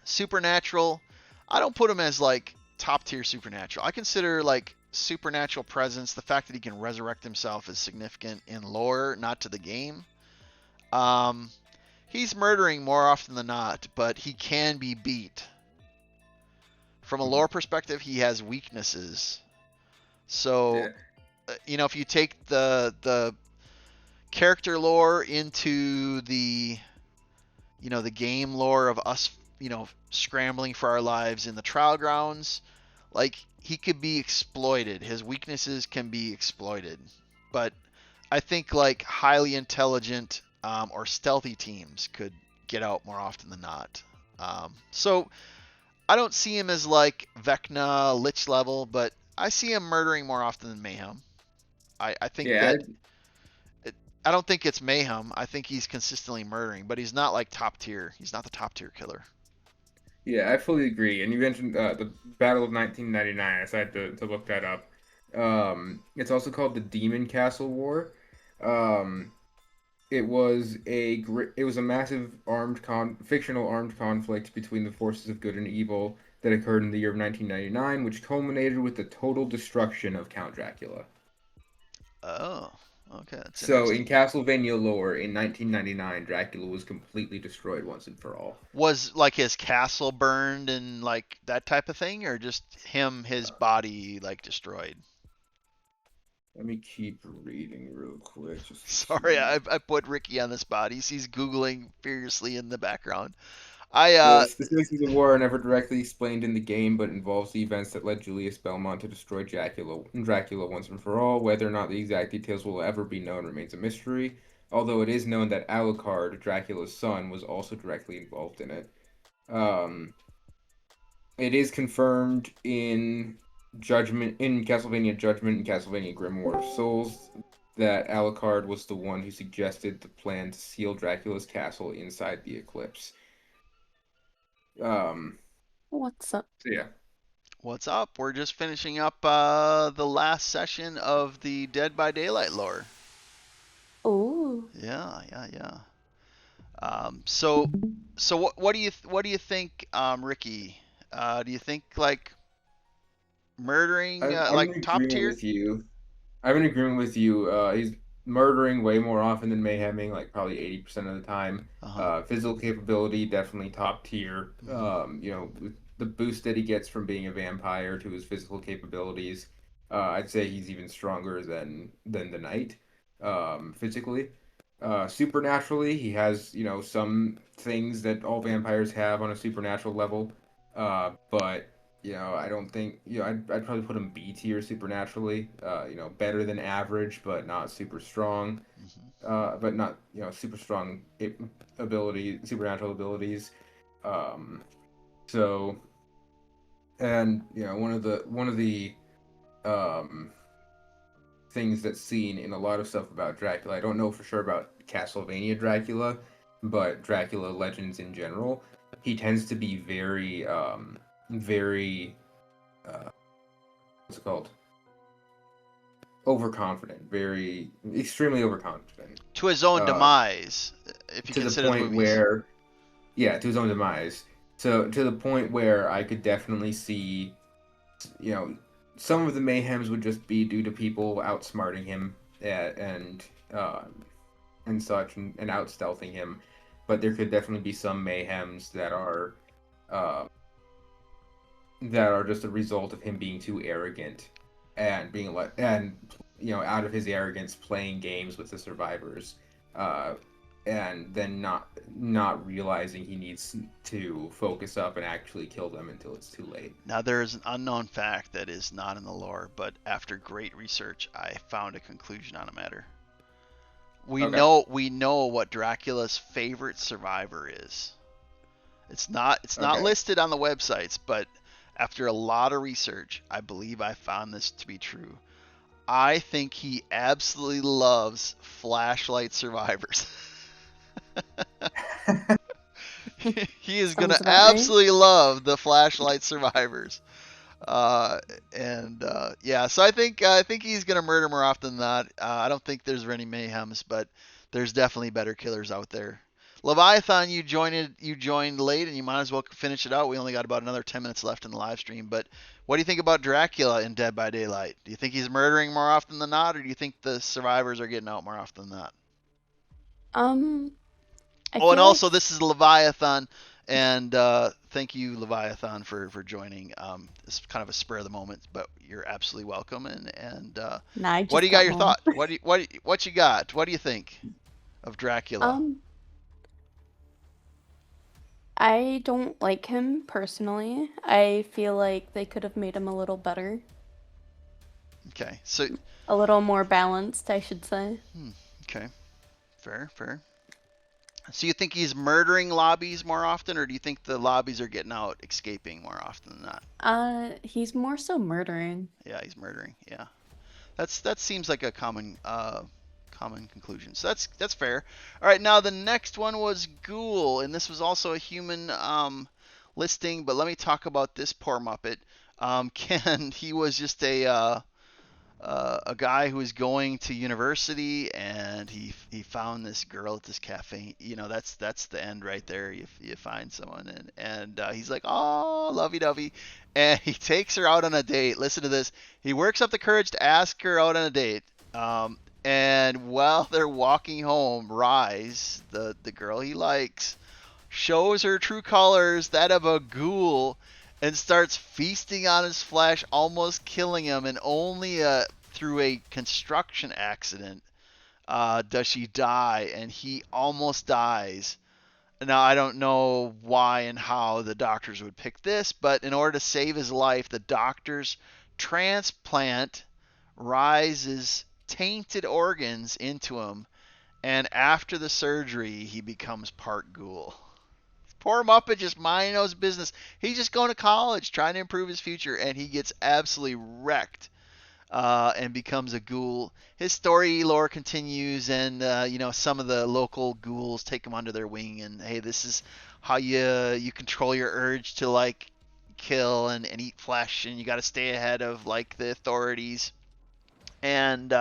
Supernatural, I don't put him as like top tier supernatural. I consider like supernatural presence, the fact that he can resurrect himself is significant in lore, not to the game. Um, he's murdering more often than not, but he can be beat. From a lore perspective, he has weaknesses. So, Yeah. if you take the character lore into the game lore of us, scrambling for our lives in the trial grounds, like he could be exploited. His weaknesses can be exploited. But I think like highly intelligent or stealthy teams could get out more often than not. So I don't see him as like Vecna Lich level, but I see him murdering more often than Mayhem. I think Yeah, that I don't think it's Mayhem. I think he's consistently murdering, but he's not like top tier. He's not the top tier killer. yeah, I fully agree. And you mentioned the Battle of 1999. I decided to look that up. It's also called the Demon Castle War. Um, it was a massive fictional armed conflict between the forces of good and evil that occurred in the year of 1999, which culminated with the total destruction of Count Dracula. Oh, okay, that's So in interesting. Castlevania lore, in 1999, Dracula was completely destroyed once and for all. Was like his castle burned and like that type of thing, or just his body like destroyed? Let me keep reading real quick just to Sorry, see. I put Ricky on the spot. He's googling furiously in the background. I The specifics of the war are never directly explained in the game, but involves the events that led Julius Belmont to destroy Dracula once and for all. Whether or not the exact details will ever be known remains a mystery, although it is known that Alucard, Dracula's son, was also directly involved in it. Um, it is confirmed in Castlevania Judgment and Castlevania Grimoire of Souls that Alucard was the one who suggested the plan to seal Dracula's castle inside the eclipse. Um, What's up? so yeah. What's up? We're just finishing up the last session of the Dead by Daylight lore. Oh, Yeah, yeah, yeah. So what do you think, Ricky? Do you think like murdering I'm like in top agreement tier? with you. I'm in agreement with you. He's murdering way more often than mayheming, like probably 80% of the time. Uh huh. Physical capability, definitely top tier. Hmm. With the boost that he gets from being a vampire to his physical capabilities, I'd say he's even stronger than the knight, physically. Supernaturally, he has, some things that all vampires have on a supernatural level. But I don't think, I'd probably put him B tier supernaturally. Better than average, but not super strong. Hmm. But not, super strong supernatural abilities. Um, so, and one of the um things that's seen in a lot of stuff about Dracula. I don't know for sure about Castlevania Dracula, but Dracula legends in general. He tends to be very, what's it called? overconfident, very extremely overconfident, To his own uh, demise, if you to the consider the point movies. where, yeah, to his own demise. So to the point where I could definitely see, you know, some of the mayhems would just be due to people outsmarting him uh, and such, and out stealthing him, but there could definitely be some mayhems uh, that are just a result of him being too arrogant and out of his arrogance playing games with the survivors, uh, and then not realizing he needs to focus up and actually kill them until it's too late. Now, there is an unknown fact that is not in the lore, but after great research, I found a conclusion on a matter. We Okay. know what Dracula's favorite survivor is. It's not Okay. listed on the websites, but after a lot of research, I believe I found this to be true. I think he absolutely loves flashlight survivors. He is gonna Sounds about right. absolutely love the flashlight survivors. And yeah, so I think he's gonna murder more often than not. I don't think there's any mayhems, but there's definitely better killers out there. Leviathan, you joined late, and you might as well finish it out. We only got about another 10 minutes left in the live stream. But what do you think about Dracula in Dead by Daylight? Do you think he's murdering more often than not, or do you think the survivors are getting out more often than not? Um, I Oh, and feel like also this is Leviathan, and thank you, Leviathan, for joining. It's kind of a spur of the moment, but you're absolutely welcome. And nah, I what do just you got? got Your home. thought? What you got? What do you think of Dracula? Um, I don't like him personally. I feel like they could have made him a little better, Okay, so a little more balanced, I should say. okay, fair. So you think he's murdering lobbies more often, or do you think the lobbies are getting out, escaping more often than not? He's more so murdering. Yeah, he's murdering. Yeah, that seems like a common conclusion. So that's fair. All right, now the next one was Ghoul, and this was also a human listing. But let me talk about this poor Muppet. Ken, he was just a guy who was going to university, and he found this girl at this cafe. You know, that's the end right there. You find someone, and he's like, oh, lovey dovey, and he takes her out on a date. Listen to this. He works up the courage to ask her out on a date. And while they're walking home, Rise, the girl he likes, shows her true colors, that of a ghoul, and starts feasting on his flesh, almost killing him. And only through a construction accident does she die, and he almost dies. Now, I don't know why and how the doctors would pick this, but in order to save his life, the doctors transplant Rise's tainted organs into him, and after the surgery, he becomes part ghoul. Poor Muppet just minding his business. He's just going to college, trying to improve his future, and he gets absolutely wrecked and becomes a ghoul. His story lore continues, and some of the local ghouls take him under their wing, and hey, this is how you control your urge to like kill and eat flesh, and you got to stay ahead of like the authorities. And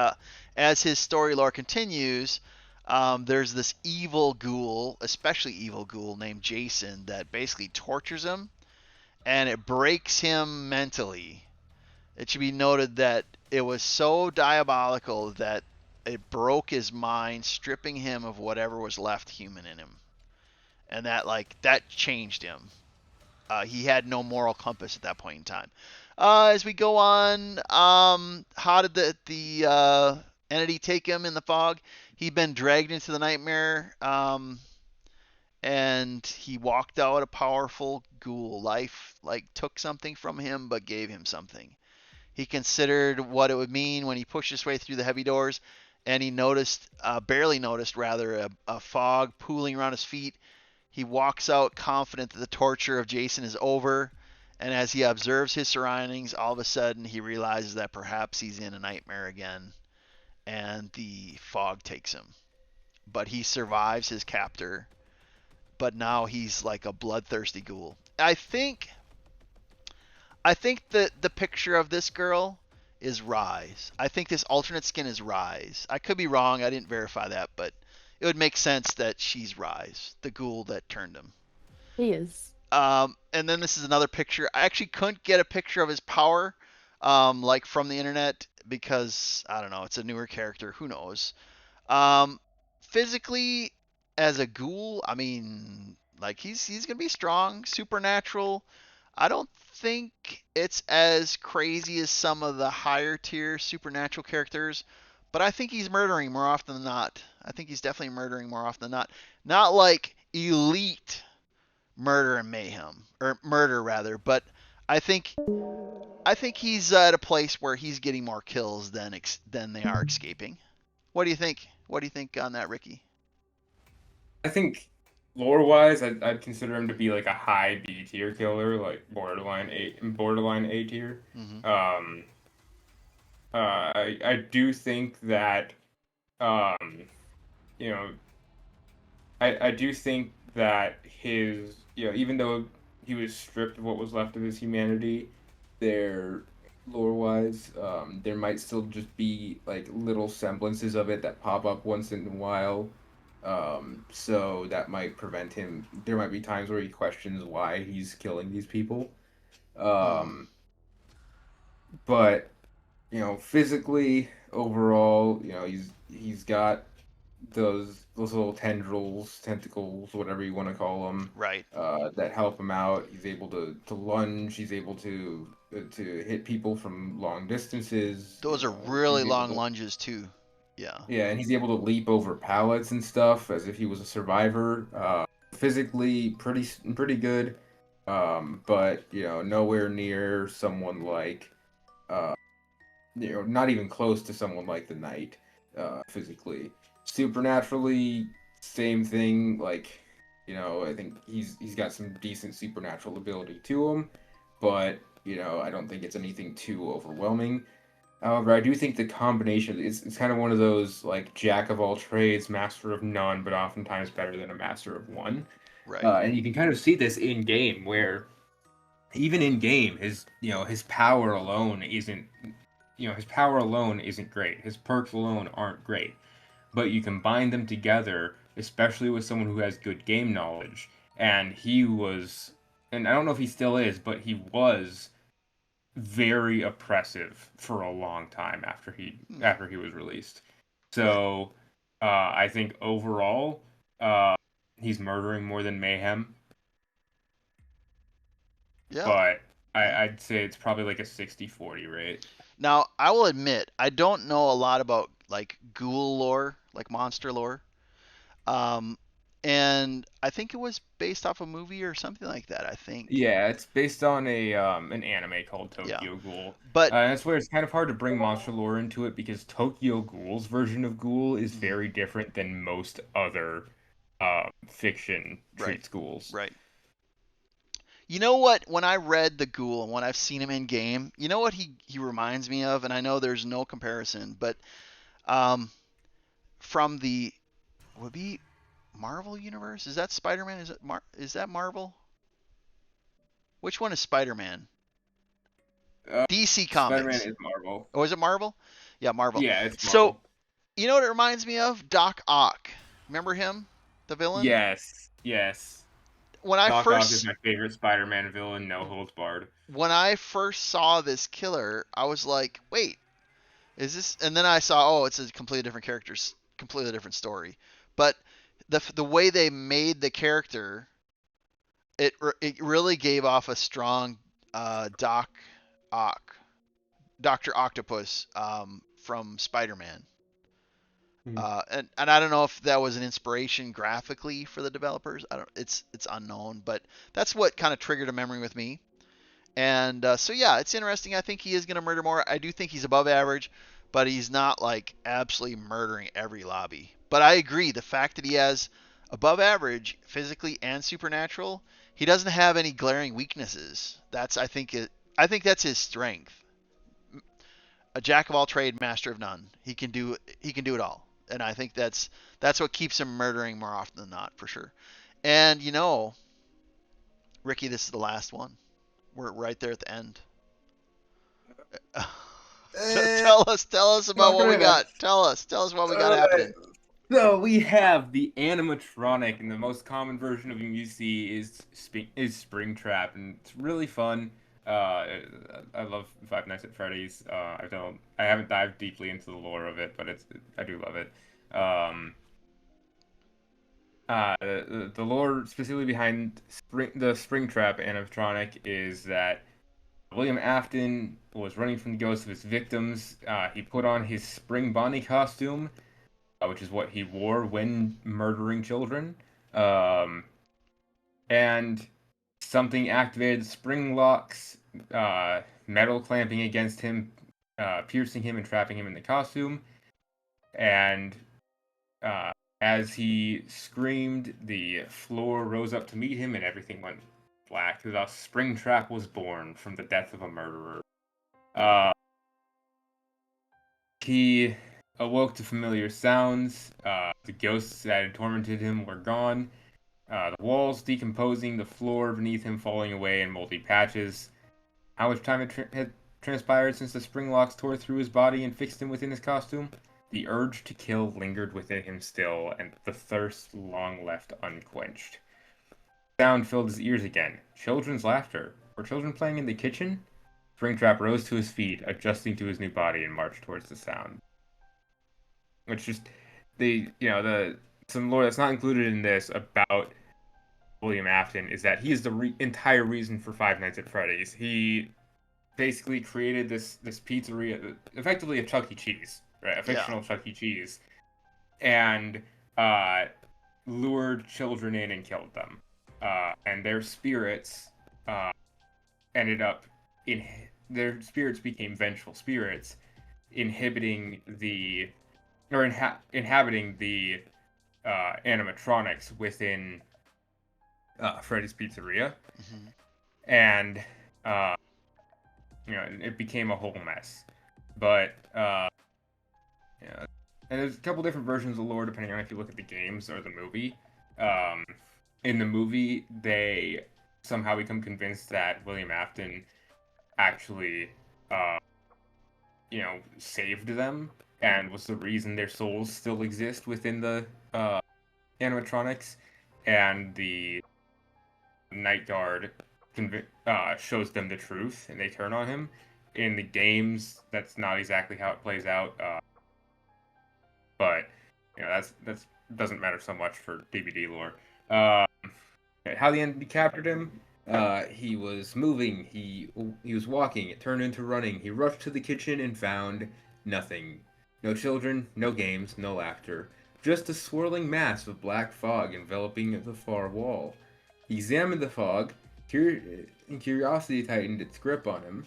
as his story lore continues, there's this evil ghoul, especially evil ghoul named Jason, that basically tortures him, and it breaks him mentally. It should be noted that it was so diabolical that it broke his mind, stripping him of whatever was left human in him, and that changed him. He had no moral compass at that point in time. As we go on, how did the entity take him in the fog? He'd been dragged into the nightmare, and he walked out a powerful ghoul. Life took something from him, but gave him something. He considered what it would mean when he pushed his way through the heavy doors, and he barely noticed, rather, a fog pooling around his feet. He walks out confident that the torture of Jason is over, and as he observes his surroundings, all of a sudden he realizes that perhaps he's in a nightmare again, and the fog takes him. But he survives his captor, but now he's like a bloodthirsty ghoul. I think that the picture of this girl is Rise. I think this alternate skin is Rise. I could be wrong. I didn't verify that, but it would make sense that she's Rise, the ghoul that turned him. He is. And then this is another picture. I actually couldn't get a picture of his power, like from the internet because I don't know. It's a newer character. Who knows? Um, Physically, as a ghoul, I mean, like he's gonna be strong, supernatural. I don't think it's as crazy as some of the higher tier supernatural characters, but I think he's murdering more often than not. I think he's definitely murdering more often than not. Not like elite murder and mayhem, or murder rather, but I think I think he's at a place where he's getting more kills than they are escaping. What do you think? What do you think on that, Ricky? I think lore-wise, I'd consider him to be like a high B tier killer, like borderline A tier. Mm-hmm. Um, I do think that um, you know, I do think that his, even though he was stripped of what was left of his humanity, there, lore-wise, there might still just be like little semblances of it that pop up once in a while. So that might prevent him. There might be times where he questions why he's killing these people. Mm. Um, but physically, overall, he's got those little tendrils, tentacles, whatever you want to call them, Right. that help him out. He's able to lunge. He's able to hit people from long distances. Those are really He's able long to lunges too. Yeah. Yeah, and he's able to leap over pallets and stuff as if he was a survivor. Physically, pretty good, but nowhere near someone like, uh, not even close to someone like the Knight, physically. Supernaturally, same thing. Like, I think he's got some decent supernatural ability to him, but I don't think it's anything too overwhelming. However, I do think the combination it's kind of one of those like jack of all trades, master of none, but oftentimes better than a master of one. Right. And you can kind of see this in game where even in game his power alone isn't great. His perks alone aren't great. But you combine them together, especially with someone who has good game knowledge, and he was, and I don't know if he still is, but he was very oppressive for a long time after he was released. Right. So I think overall, he's murdering more than mayhem, Yeah. but Yeah. I'd say it's probably like a 60-40 rate. Now, I will admit, I don't know a lot about like ghoul lore, like monster lore. Um, and I think it was based off a movie or something like that, I think. Yeah, it's based on an anime called Yeah. Tokyo Ghoul. But And that's where it's kind of hard to bring monster lore into it because Tokyo Ghoul's version of Ghoul is mhm, very different than most other fiction right. treats ghouls. Right. You know what? When I read the ghoul and when I've seen him in game, you know what he reminds me of, and I know there's no comparison, but um, from the would be Marvel universe. Is that Spider-Man? Is that Marvel? Which one is Spider-Man? DC Spider-Man Comics. is Marvel. Oh, is it Marvel? Yeah, Marvel. Yeah, it's So Marvel. you know what it reminds me of? Doc Ock. Remember him, the villain? Yes, yes. When I Doc Ock is first my favorite Spider-Man villain, no holds barred. when I first saw this killer, I was like, wait, is this? And then I saw, oh, it's a completely different character, completely different story. But the way they made the character, it really gave off a strong Doc Ock, Doctor Octopus from Spider-Man. Mhm. And I don't know if that was an inspiration graphically for the developers. I don't. It's unknown, but that's what kind of triggered a memory with me. And so yeah, it's interesting. I think he is going to murder more. I do think he's above average, but he's not like absolutely murdering every lobby. But I agree, the fact that he has above average physically and supernatural, he doesn't have any glaring weaknesses. That's I think that's his strength. A jack of all trade, master of none. He can do it all. And I think that's what keeps him murdering more often than not, for sure. And Ricky, this is the last one. We're right there at the end. Tell us about what we got. Tell us what we got happening. So we have the animatronic, and the most common version of him you see is Springtrap, and it's really fun. I love Five Nights at Freddy's. I haven't dived deeply into the lore of it, but I do love it. The lore specifically behind the Springtrap animatronic is that William Afton was running from the ghosts of his victims. He put on his Spring Bonnie costume, which is what he wore when murdering children. And something activated the spring locks, metal clamping against him, piercing him and trapping him in the costume. And as he screamed, the floor rose up to meet him and everything went black. Thus, Springtrap was born from the death of a murderer. He awoke to familiar sounds. The ghosts that had tormented him were gone. The walls decomposing, the floor beneath him falling away in moldy patches. How much time had transpired since the spring locks tore through his body and fixed him within his costume? The urge to kill lingered within him still, and the thirst long left unquenched. Sound filled his ears again. Children's laughter. Were children playing in the kitchen? Springtrap rose to his feet, adjusting to his new body, and marched towards the sound. Which just some lore that's not included in this about William Afton is that he is the entire reason for Five Nights at Freddy's. He basically created this pizzeria, effectively a Chuck E. Cheese, right? A fictional Chuck E. Cheese, and lured children in and killed them. And their spirits ended up their spirits became vengeful spirits, inhabiting the animatronics within Freddy's Pizzeria, and it became a whole mess. But and there's a couple different versions of lore depending on if you look at the games or the movie. In the movie, they somehow become convinced that William Afton actually, saved them and was the reason their souls still exist within the animatronics, and the night guard shows them the truth and they turn on him. In the games, that's not exactly how it plays out, but that's doesn't matter so much for DBD lore. How the enemy captured him. He was moving. He was walking. It turned into running. He rushed to the kitchen and found nothing. No children, no games, no laughter. Just a swirling mass of black fog enveloping the far wall. He examined the fog, and curiosity tightened its grip on him,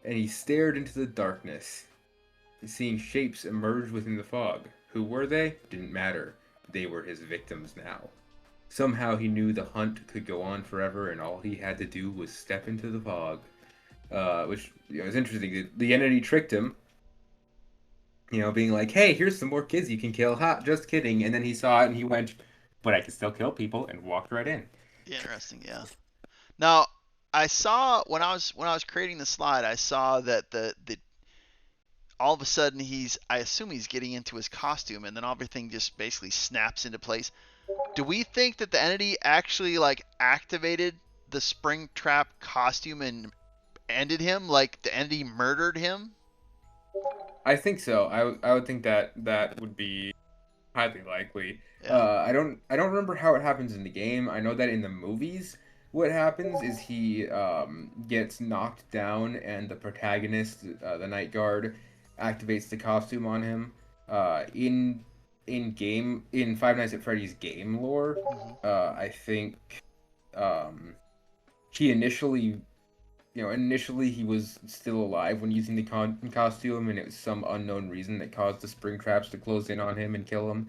and he stared into the darkness, seeing shapes emerge within the fog. Who were they? Didn't matter. They were his victims now. Somehow he knew the hunt could go on forever, and all he had to do was step into the fog. Which is interesting. The entity tricked him, being like, hey, here's some more kids you can kill. Ha, just kidding. And then he saw it and he went, but I can still kill people, and walked right in. Interesting, yeah. Now, I saw when I was creating the slide, I saw that the all of a sudden I assume he's getting into his costume, and then everything just basically snaps into place. Do we think that the entity actually activated the Springtrap costume and ended him? Like the entity murdered him? I think so. I would think that would be highly likely. Yeah. I don't remember how it happens in the game. I know that in the movies, what happens is he gets knocked down, and the protagonist, the night guard, activates the costume on him. In Five Nights at Freddy's game lore, I think he initially he was still alive when using the costume, and it was some unknown reason that caused the spring traps to close in on him and kill him.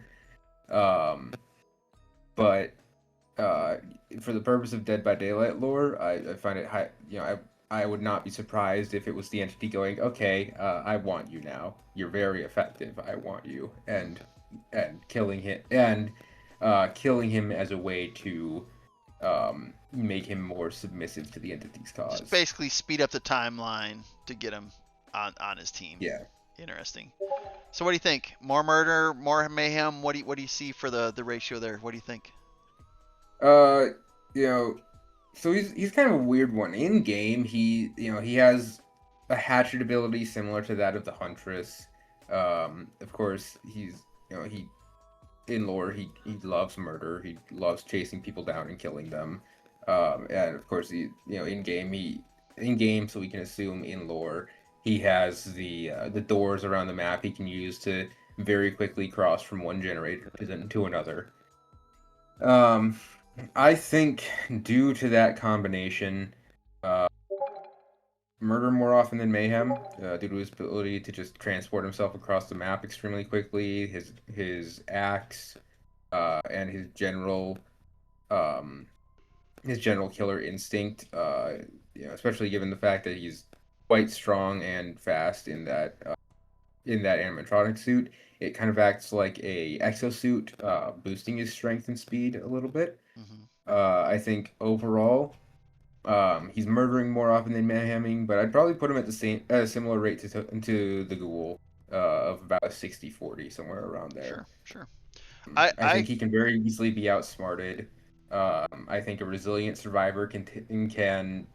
But for the purpose of Dead by Daylight lore, I find it high. I would not be surprised if it was the entity going, okay, I want you now. You're very effective. I want you, and killing him as a way to make him more submissive to the entity's cause. Just basically speed up the timeline to get him on his team. Yeah. Interesting. So what do you think? More murder, more mayhem? What do you see for the ratio there? What do you think? Uh, you know, so he's kind of a weird one. In game, he has a hatchet ability similar to that of the Huntress. Of course, he in lore he loves murder. He loves chasing people down and killing them. And of course, in game, so we can assume in lore he has the doors around the map he can use to very quickly cross from one generator to another. Um, I think due to that combination, uh, murder more often than mayhem, due to his ability to just transport himself across the map extremely quickly, his axe, and um, his general killer instinct. Especially given the fact that he's quite strong and fast in that animatronic suit. It kind of acts like a exosuit, boosting his strength and speed a little bit. Hmm. I think overall, he's murdering more often than mayheming, but I'd probably put him at a similar rate to the Ghoul, of about 60-40, somewhere around there. Sure, sure. I I I think he can very easily be outsmarted. I think a resilient survivor can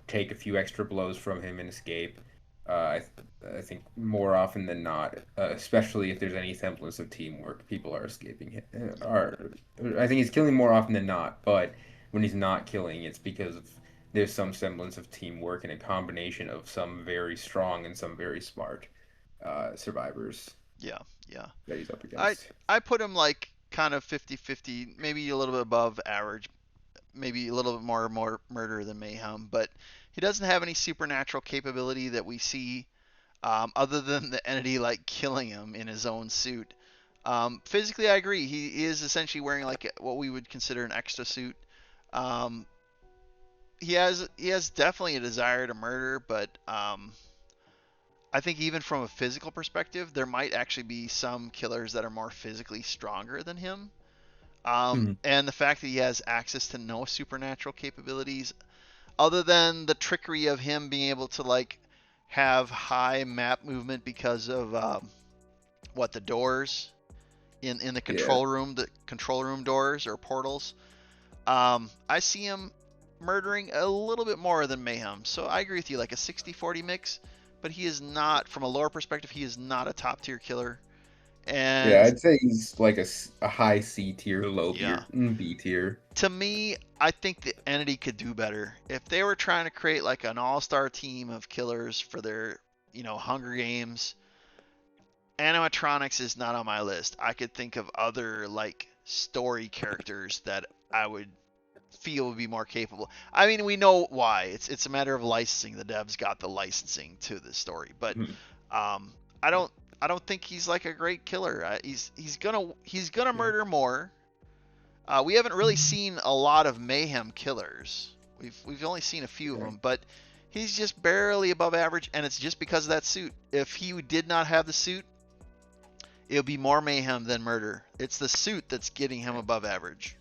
take a few extra blows from him and escape. I think more often than not, especially if there's any semblance of teamwork, people are escaping him. I think he's killing more often than not, but when he's not killing, it's because there's some semblance of teamwork and a combination of some very strong and some very smart survivors yeah, yeah. that he's up I against. I put him like kind of 50-50, maybe a little bit above average, maybe a little bit more murder than mayhem, but he doesn't have any supernatural capability that we see, other than the entity like killing him in his own suit. Physically, I agree. He is essentially wearing like what we would consider an extra suit. Um, he has definitely a desire to murder, but I think even from a physical perspective, there might actually be some killers that are more physically stronger than him. Mhm. And the fact that he has access to no supernatural capabilities, other than the trickery of him being able to like have high map movement because of what the doors in Yeah. the control room doors or portals. I see him murdering a little bit more than Mayhem. So I agree with you, like a 60-40 mix, but he is not, from a lore perspective, he is not a top tier killer. Yeah, And I'd say he's like a high C tier, low yeah, B tier. to me, I think the entity could do better. If they were trying to create like an all-star team of killers for their, Hunger Games, animatronics is not on my list. I could think of other like story characters that I would feel would be more capable. I mean, we know why. It's a matter of licensing. The devs got the licensing to the story, but Mhm. um, I don't I don't think he's like a great killer. He's gonna murder more. We haven't really seen a lot of mayhem killers. We've only seen a few of Yeah. them, but he's just barely above average, and it's just because of that suit. If he did not have the suit, it would be more mayhem than murder. It's the suit that's getting him above average.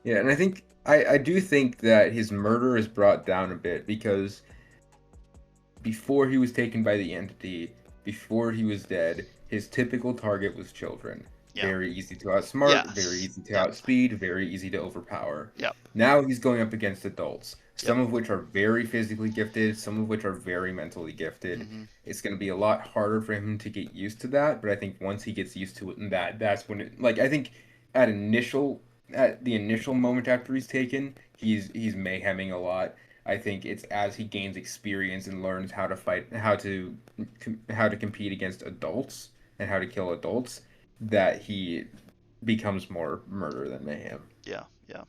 Yeah, and I do think that his murder is brought down a bit because before he was taken by the entity, before he was dead, his typical target was children. Yeah. Very easy to outsmart, very Yes. easy to Yep. outspeed, very easy to overpower. Yep. Now he's going up against adults, Yep. some of which are very physically gifted, some of which are very mentally gifted. Hmm. It's going to be a lot harder for him to get used to that, but I think once he gets used to it and that's when it, like I think at the initial moment after he's taken, he's mayheming a lot. I think it's as he gains experience and learns how to fight, how to compete against adults and how to kill adults, that he becomes more murder than mayhem. Yeah. Yeah.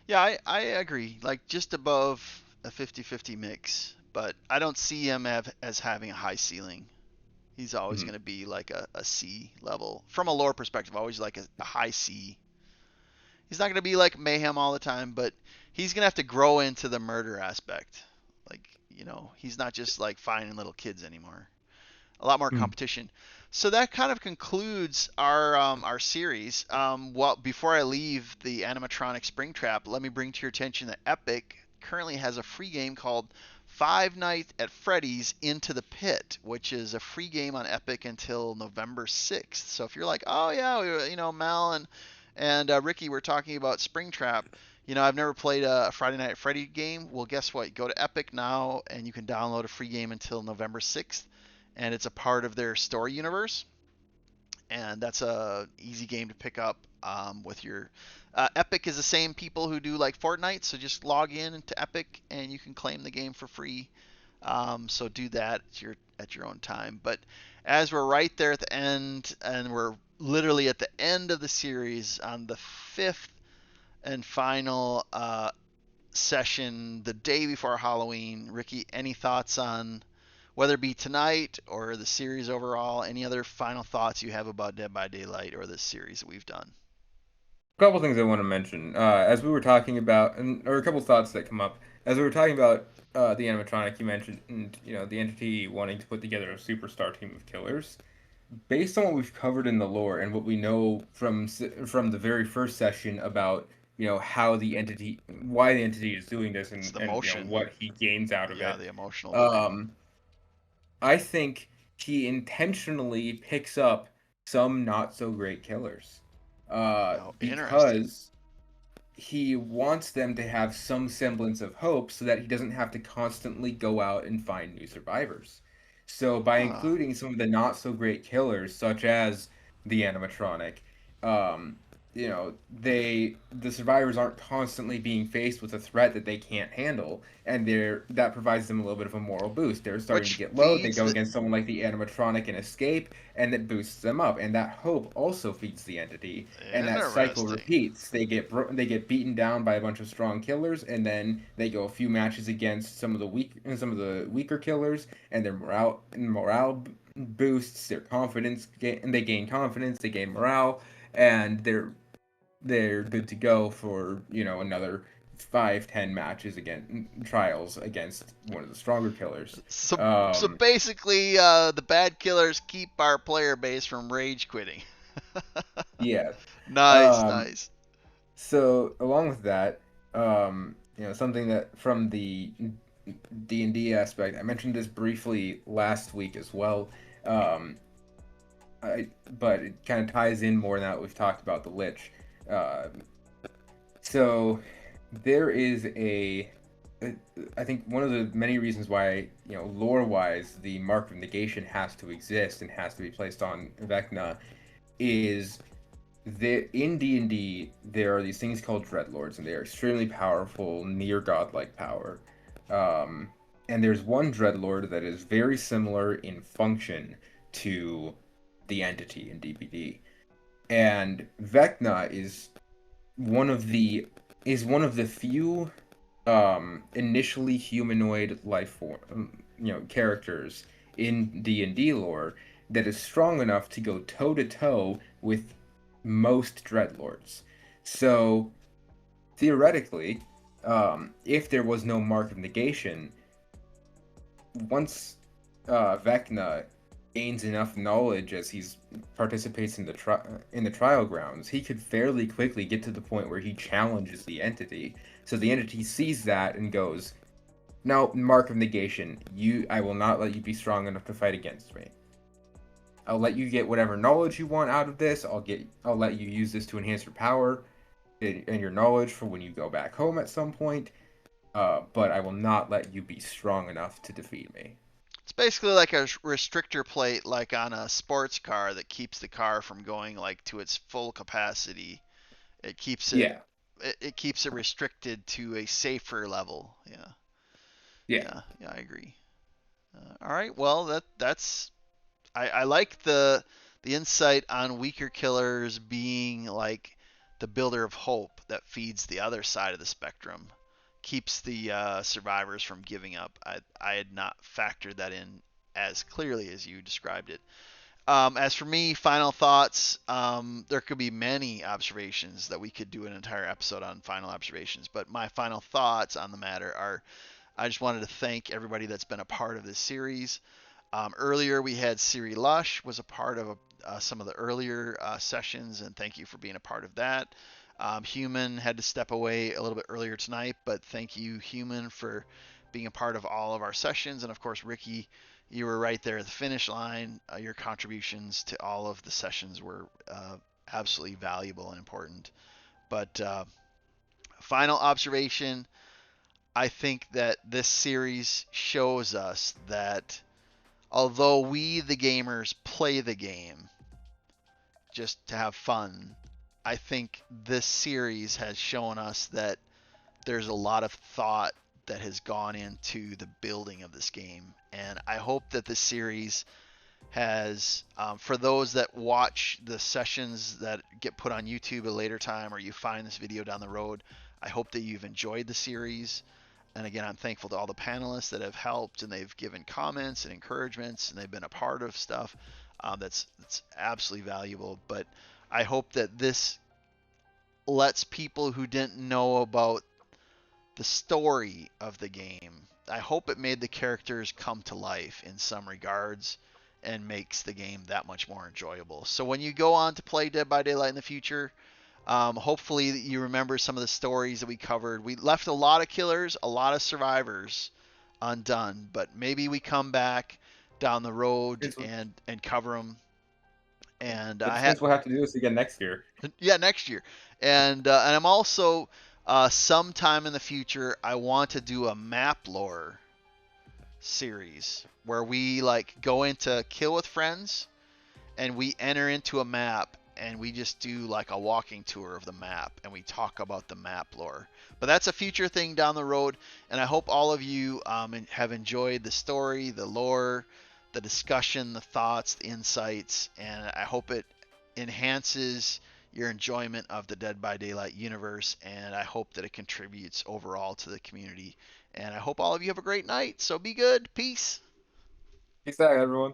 Yeah. I agree. Like just above a 50-50 mix, but I don't see him as having a high ceiling. He's always Mhm. going to be like a C level. From a lore perspective, always like a high C. He's not going to be like mayhem all the time, but he's going to have to grow into the murder aspect. Like, he's not just like finding little kids anymore. A lot more Mhm. competition. So that kind of concludes our series. Well, before I leave the animatronic Springtrap, let me bring to your attention that Epic currently has a free game called Five Nights at Freddy's Into the Pit, which is a free game on Epic until November 6th. So if you're like, oh yeah, Mel and Ricky were talking about Springtrap. I've never played a Friday Night at Freddy game. Well, guess what? Go to Epic now, and you can download a free game until November 6th, and it's a part of their story universe. And that's a easy game to pick up with your Epic is the same people who do like Fortnite, so just log in into Epic and you can claim the game for free. So do that at your own time. But as we're right there at the end, and we're literally at the end of the series on the fifth and final session, the day before Halloween, Ricky, any thoughts on whether it be tonight or the series overall? Any other final thoughts you have about Dead by Daylight or this series that we've done? A couple things I want to mention. As we were talking about, or a couple thoughts that come up as we were talking about the animatronic. You mentioned, the entity wanting to put together a superstar team of killers. Based on what we've covered in the lore and what we know from the very first session about how why the entity is doing this, It's and the and motion. what he gains out of Yeah, it. the emotional drain. Um, I think he intentionally picks up some not so great killers, Oh, interesting. because he wants them to have some semblance of hope so that he doesn't have to constantly go out and find new survivors. So by Huh. including some of the not so great killers, such as the animatronic, um, the survivors aren't constantly being faced with a threat that they can't handle, and that provides them a little bit of a moral boost. They're starting to Which get low, they feeds go the. against someone like the animatronic and escape, and it boosts them up, and that hope also feeds the entity, and that cycle Interesting. repeats. They get beaten down by a bunch of strong killers, and then they go a few matches against some of the weaker killers, and their morale boosts, their confidence, and they gain confidence, they gain morale, and they're good to go for another 5-10 matches again, trials against one of the stronger killers. So Um, basically, the bad killers keep our player base from rage quitting. yeah. Nice, Um, nice. so along with that, something that from the D&D aspect, I mentioned this briefly last week as well. Um, but it kind of ties in more now that we've talked about the Lich. Uh, so there is I think one of the many reasons why, lore-wise, the Mark of Negation has to exist and has to be placed on Vecna is that in D&D there are these things called Dreadlords, and they are extremely powerful, near godlike power. Um, and there's one Dreadlord that is very similar in function to the entity in DBD. And Vecna one of the one of the few initially humanoid life form characters in D&D lore that is strong enough to go toe to toe with most dreadlords. So theoretically, if there was no Mark of Negation, once Vecna gains enough knowledge as he participates in the trial grounds, he could fairly quickly get to the point where he challenges the entity. So the entity sees that and goes, "No, Mark of Negation, I will not let you be strong enough to fight against me. I'll let you get whatever knowledge you want out of this. I'll let you use this to enhance your power and your knowledge for when you go back home at some point. But I will not let you be strong enough to defeat me." It's basically like a restrictor plate, like on a sports car, that keeps the car from going like to its full capacity. It keeps it Yeah, it keeps it restricted to a safer level. Yeah, yeah. yeah, I agree. All right, well that's I like the insight on weaker killers being like the builder of hope that feeds the other side of the spectrum, keeps the survivors from giving up. I had not factored that in as clearly as you described it. As for me, final thoughts. There could be many observations that we could do an entire episode on final observations, but my final thoughts on the matter are I just wanted to thank everybody that's been a part of this series. Earlier, we had Siri Lush was a part of some of the earlier sessions, and thank you for being a part of that. Human had to step away a little bit earlier tonight, but thank you, Human, for being a part of all of our sessions. And of course, Ricky, you were right there at the finish line. Your contributions to all of the sessions were absolutely valuable and important. But final observation, I think that this series shows us that although we, the gamers, play the game just to have fun, I think this series has shown us that there's a lot of thought that has gone into the building of this game. And I hope that this series has, for those that watch the sessions that get put on YouTube at a later time, or you find this video down the road, I hope that you've enjoyed the series. And again, I'm thankful to all the panelists that have helped, and they've given comments and encouragements, and they've been a part of stuff that's absolutely valuable. But I hope that this lets people who didn't know about the story of the game, I hope it made the characters come to life in some regards and makes the game that much more enjoyable. So when you go on to play Dead by Daylight in the future, hopefully you remember some of the stories that we covered. We left a lot of killers, a lot of survivors undone, but maybe we come back down the road and cover them. And Which means we'll have to do this again next year. yeah, next year. And I'm also sometime in the future I want to do a map lore series where we like go into Kill with Friends and we enter into a map and we just do like a walking tour of the map and we talk about the map lore. But that's a future thing down the road, and I hope all of you have enjoyed the story, the lore, the discussion, the thoughts, the insights, and I hope it enhances your enjoyment of the Dead by Daylight universe, and I hope that it contributes overall to the community. And I hope all of you have a great night. So be good. Peace. Peace out, everyone.